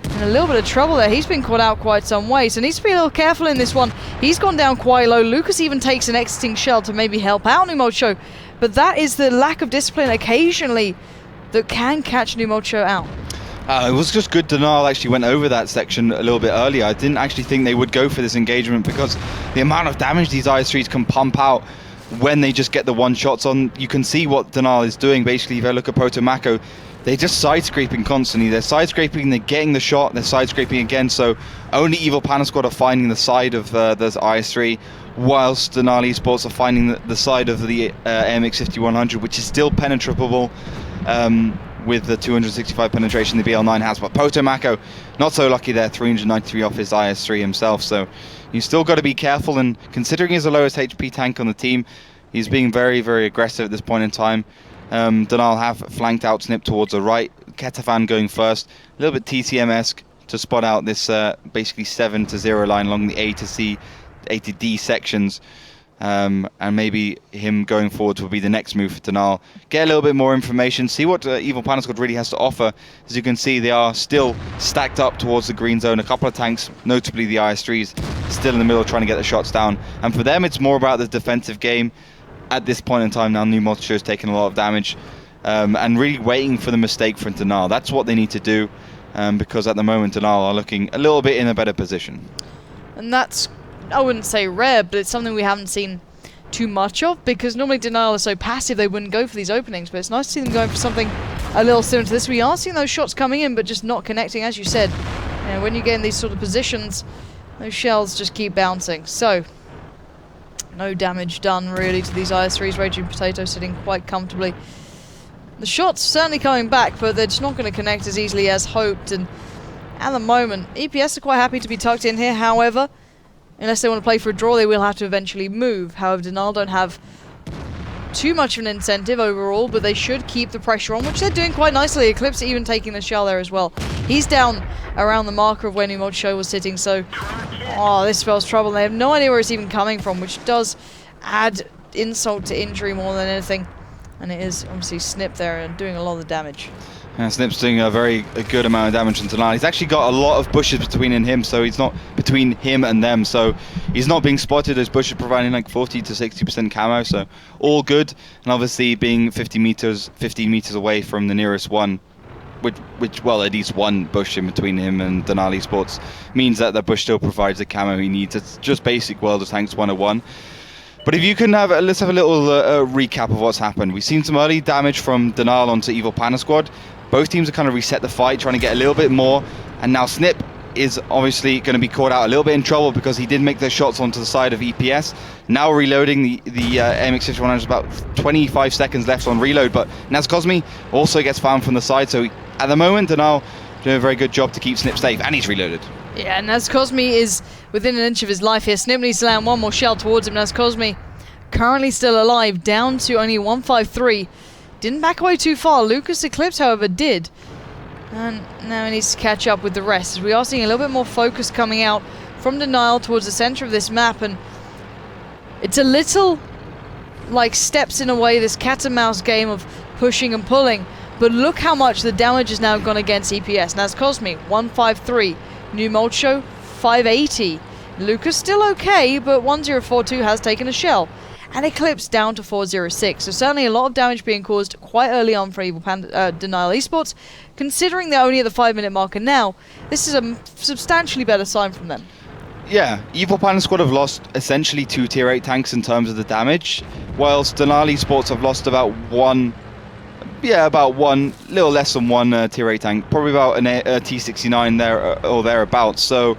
in a little bit of trouble there. He's been caught out quite some way, so needs to be a little careful in this one. He's gone down quite low. Lucas even takes an exiting shell to maybe help out Numolcho, but that is the lack of discipline occasionally that can catch Numolcho out. It was just good Denial actually went over that section a little bit earlier. I didn't actually think they would go for this engagement because the amount of damage these IS3s can pump out when they just get the one shots on. You can see what Denial is doing. Basically, if I look at Protomako, they're just side-scraping constantly. They're side-scraping, they're getting the shot, they're side-scraping again, so only Evil Panda Squad are finding the side of the IS3, whilst Denial eSports are finding the side of the MX 5100, which is still penetrable with the 265 penetration the BL9 has. But Potomako, not so lucky there, 393 off his IS3 himself, so you still got to be careful, and considering he's the lowest HP tank on the team, he's being very, very aggressive at this point in time. Denial have flanked out Snip towards the right, Ketafan going first, a little bit TCM-esque to spot out this basically 7-0 line along the A to C, A to D sections, and maybe him going forward will be the next move for Denial. Get a little bit more information, see what Evil Panda Squad really has to offer. As you can see, they are still stacked up towards the green zone. A couple of tanks, notably the IS3s, still in the middle trying to get the shots down. And for them, it's more about the defensive game. At this point in time now, Numolcho is taking a lot of damage and really waiting for the mistake from Denial. That's what they need to do because at the moment Denial are looking a little bit in a better position. And that's, I wouldn't say rare, but it's something we haven't seen too much of, because normally Denial is so passive they wouldn't go for these openings, but it's nice to see them going for something a little similar to this. We are seeing those shots coming in but just not connecting, as you said. When you get in these sort of positions, those shells just keep bouncing. So no damage done really to these IS3s. Raging Potato sitting quite comfortably. The shots certainly coming back, but they're just not going to connect as easily as hoped, and at the moment EPS are quite happy to be tucked in here. However, unless they want to play for a draw, they will have to eventually move. However, Denial don't have too much of an incentive overall, but they should keep the pressure on, which they're doing quite nicely. Eclipse even taking the shell there as well. He's down around the marker of where Numolcho was sitting, so this spells trouble. They have no idea where it's even coming from, which does add insult to injury more than anything. And it is obviously Snip there and doing a lot of the damage. Yeah, Snip's doing a very good amount of damage on Denial. He's actually got a lot of bushes between him, so he's not between him and them, so he's not being spotted. Those bushes providing like 40 to 60% camo, so all good. And obviously being 15 meters away from the nearest one, which well, at least one bush in between him and Denial eSports, means that the bush still provides the camo he needs. It's just basic World of Tanks 101. But if you can let's have a little recap of what's happened. We've seen some early damage from Denial onto Evil Panda Squad. Both teams have kind of reset the fight, trying to get a little bit more. And now Snip is obviously going to be caught out a little bit in trouble because he did make those shots onto the side of EPS. Now reloading the MX-5100, about 25 seconds left on reload, but NazCosmi also gets found from the side, so at the moment Denial doing a very good job to keep Snip safe, and he's reloaded. Yeah, NazCosmi is within an inch of his life here. Snip needs to land one more shell towards him. NazCosmi currently still alive, down to only 153. Didn't back away too far. Lucas Eclipse, however, did. And now he needs to catch up with the rest, as we are seeing a little bit more focus coming out from Denial towards the center of this map, and it's a little like steps in a way, this cat and mouse game of pushing and pulling, but look how much the damage has now gone against EPS. NazCosmi, 153. New Molcho, 580. Lucas still okay, but 1042 has taken a shell. And Eclipse down to 406. So certainly a lot of damage being caused quite early on for Evil Panda, Denial eSports. Considering they're only at the 5-minute marker now, this is a substantially better sign from them. Yeah, Evil Panda Squad have lost essentially 2 tier 8 tanks in terms of the damage, whilst Denial eSports have lost about one, little less than one tier 8 tank, probably about a T69 there or thereabouts. So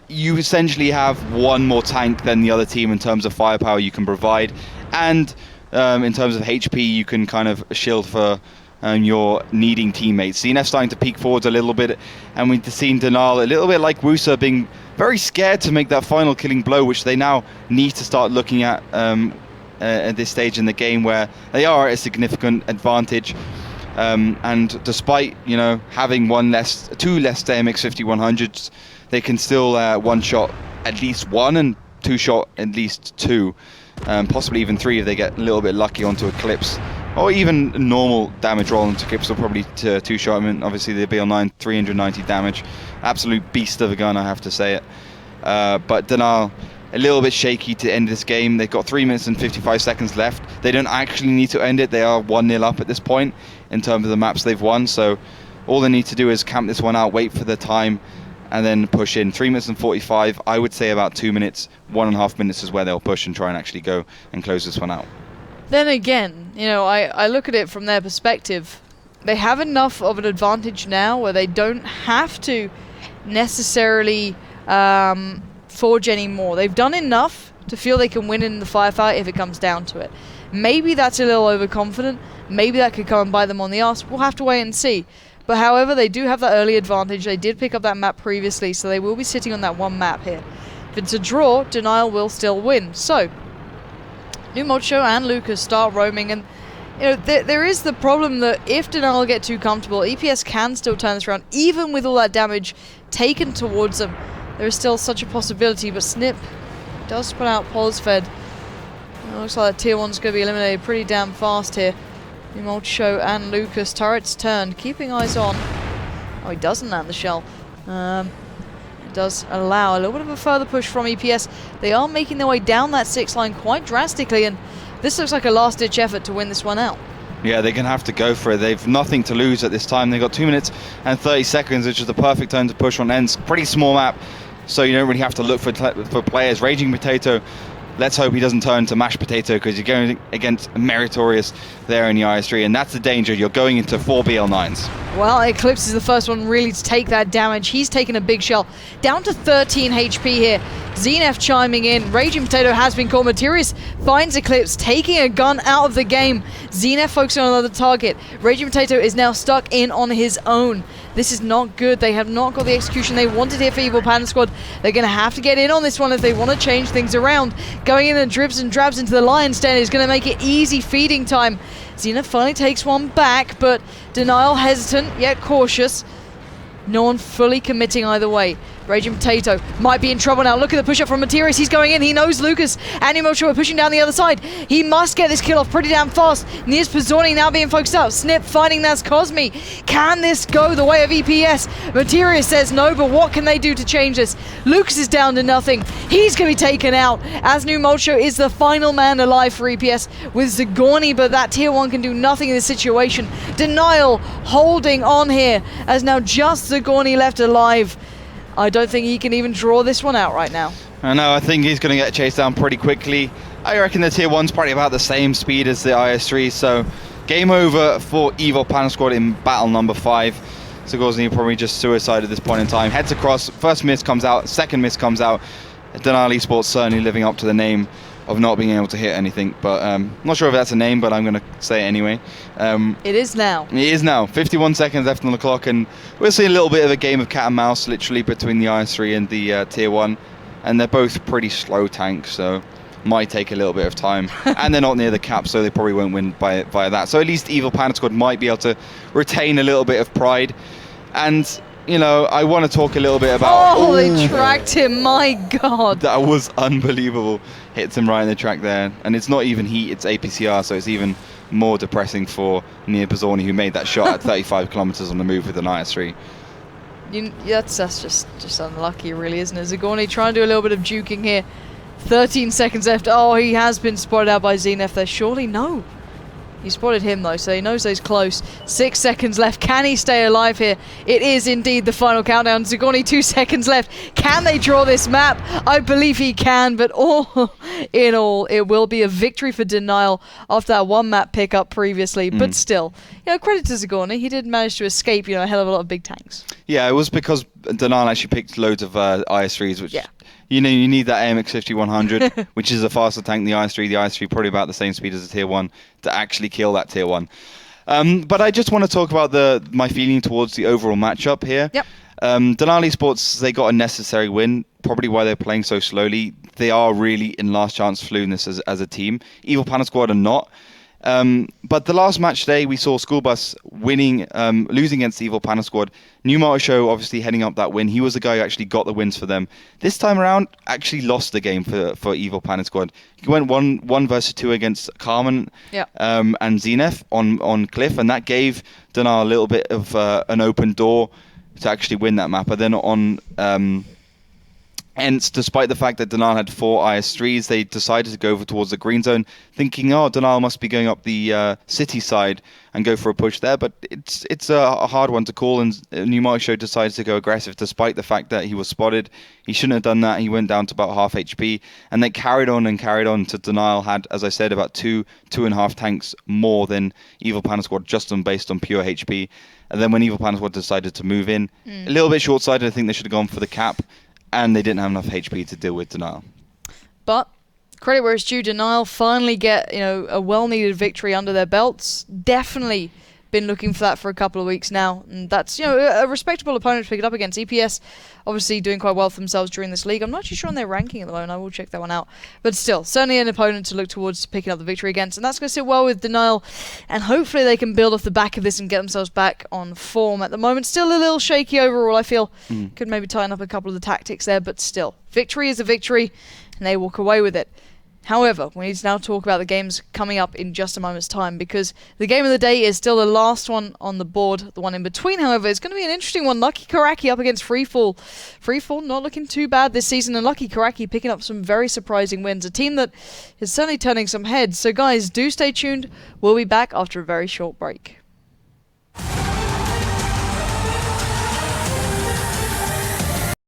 you essentially have one more tank than the other team in terms of firepower you can provide, and in terms of HP you can kind of shield for your needing teammates. CNF starting to peek forwards a little bit, and we've seen Denial a little bit like Wusa being very scared to make that final killing blow, which they now need to start looking at this stage in the game where they are at a significant advantage. And despite having two less MX-5100s, they can still one-shot at least one and two-shot at least two, possibly even three if they get a little bit lucky onto Eclipse, or even normal damage roll onto Eclipse will probably two-shot. I mean, obviously the BL9, 390 damage, absolute beast of a gun, I have to say it. But Denial a little bit shaky to end this game. They've got 3 minutes and 55 seconds left. They don't actually need to end it. They are 1-0 up at this point in terms of the maps they've won. So all they need to do is camp this one out, wait for the time, and then push in. 3 minutes and 45. I would say about 2 minutes, 1.5 minutes is where they'll push and try and actually go and close this one out. Then again, I look at it from their perspective. They have enough of an advantage now where they don't have to necessarily forge anymore. They've done enough to feel they can win in the firefight if it comes down to it. Maybe that's a little overconfident. Maybe that could come and bite them on the arse. We'll have to wait and see. But however, they do have that early advantage. They did pick up that map previously, so they will be sitting on that one map here. If it's a draw, Denial will still win. So, New Mocho and Lucas start roaming, and there is the problem that if Denial get too comfortable, EPS can still turn this around, even with all that damage taken towards them. There is still such a possibility, but Snip does put out Polsfed. It looks like that tier 1's going to be eliminated pretty damn fast here. Show and Lucas, turrets turned, keeping eyes on. Oh, he doesn't land the shell. It does allow a little bit of a further push from EPS. They are making their way down that 6 line quite drastically, and this looks like a last-ditch effort to win this one out. Yeah, they're going to have to go for it. They've nothing to lose at this time. They've got 2 minutes and 30 seconds, which is the perfect time to push on Ensk. Pretty small map, so you don't really have to look for players. Raging Potato, let's hope he doesn't turn to Mashed Potato, because you're going against Meritorious there in the IS3, and that's the danger. You're going into 4 BL9s. Well, Eclipse is the first one really to take that damage. He's taken a big shell. Down to 13 HP here. Zenef chiming in. Raging Potato has been caught. Materius finds Eclipse, taking a gun out of the game. Zenef focusing on another target. Raging Potato is now stuck in on his own. This is not good. They have not got the execution they wanted here for Evil Panda Squad. They're going to have to get in on this one if they want to change things around. Going in and dribs and drabs into the Lion's Den is going to make it easy feeding time. Xena finally takes one back, but Denial hesitant, yet cautious. No one fully committing either way. Raging Potato might be in trouble now. Look at the push-up from Materius. He's going in. He knows Lucas and Emocho are pushing down the other side. He must get this kill off pretty damn fast. Niers Pizzorni now being focused up. Snip finding NazCosmi. Can this go the way of EPS? Materius says no, but what can they do to change this? Lucas is down to nothing. He's going to be taken out, as New Molcho is the final man alive for EPS with Zagorni, but that tier 1 can do nothing in this situation. Denial holding on here, as now just Zagorni left alive. I don't think he can even draw this one out right now. I know, I think he's going to get chased down pretty quickly. I reckon the tier 1's probably about the same speed as the IS3, so game over for Evil Panda Squad in battle number 5. Zagorny probably just suicide at this point in time. Heads across, first miss comes out, second miss comes out. Denali eSports certainly living up to the name of not being able to hit anything, but I'm not sure if that's a name, but I'm going to say it anyway. It is now. It is now. 51 seconds left on the clock, and we'll see a little bit of a game of cat and mouse, literally, between the IS3 and the Tier 1. And they're both pretty slow tanks, so might take a little bit of time. And they're not near the cap, so they probably won't win via that. So at least Evil Panda Squad might be able to retain a little bit of pride. And you know, I want to talk a little bit about... Oh, they tracked him, my God. That was unbelievable. Hits him right in the track there. And it's not even heat, it's APCR, so it's even more depressing for Nia Bazzorni, who made that shot at 35 kilometers on the move with an IS3. That's just unlucky, really, isn't it? Zagorny trying to do a little bit of juking here. 13 seconds left. Oh, he has been spotted out by Zenith there. Surely no. He spotted him though, so he knows he's close. 6 seconds left. Can he stay alive here? It is indeed the final countdown. Zagorny, 2 seconds left. Can they draw this map? I believe he can, but all in all, it will be a victory for Denial after that one map pickup previously. But still, you know, credit to Zagorny. He did manage to escape, you know, a hell of a lot of big tanks. Yeah, it was because Denial actually picked loads of IS3s, which... Yeah. You know, you need that AMX 5100, which is a faster tank than the IS3. The IS3 probably about the same speed as a Tier 1 to actually kill that Tier 1. But I just want to talk about my feeling towards the overall matchup here. Yep. Denali Sports, they got a necessary win, probably why they're playing so slowly. They are really in last chance flueness as a team. Evil Panda Squad are not. But the last match day, we saw School Bus winning, losing against the Evil Panda Squad. New Motor Show obviously heading up that win. He was the guy who actually got the wins for them. This time around, actually lost the game for Evil Panda Squad. He went 1 versus 2 against Carmen and Zenith on Cliff, and that gave Dinar a little bit of an open door to actually win that map. But then on... Hence, despite the fact that Denial had 4 IS3s, they decided to go over towards the green zone, thinking, oh, Denial must be going up the city side and go for a push there. But it's a hard one to call, and New Motor Show decided to go aggressive, despite the fact that he was spotted. He shouldn't have done that. He went down to about half HP, and they carried on to Denial had, as I said, about 2.5 tanks more than Evil Panda Squad, just based on pure HP. And then when Evil Panda Squad decided to move in, a little bit short-sighted, I think they should have gone for the cap. And they didn't have enough HP to deal with Denial. But credit where it's due, Denial finally get, you know, a well-needed victory under their belts. Definitely been looking for that for a couple of weeks now, and that's, you know, a respectable opponent to pick it up against. EPS obviously doing quite well for themselves during this league. I'm not too sure on their ranking at the moment. I will check that one out, but still, certainly an opponent to look towards picking up the victory against, and that's going to sit well with Denial, and hopefully they can build off the back of this and get themselves back on form. At the moment, still a little shaky overall. I feel could maybe tighten up a couple of the tactics there, but still, victory is a victory, and they walk away with it. However, we need to now talk about the games coming up in just a moment's time, because the game of the day is still the last one on the board. The one in between, however, is going to be an interesting one. Lucky Karaki up against Freefall. Freefall not looking too bad this season, and Lucky Karaki picking up some very surprising wins. A team that is certainly turning some heads. So guys, do stay tuned. We'll be back after a very short break.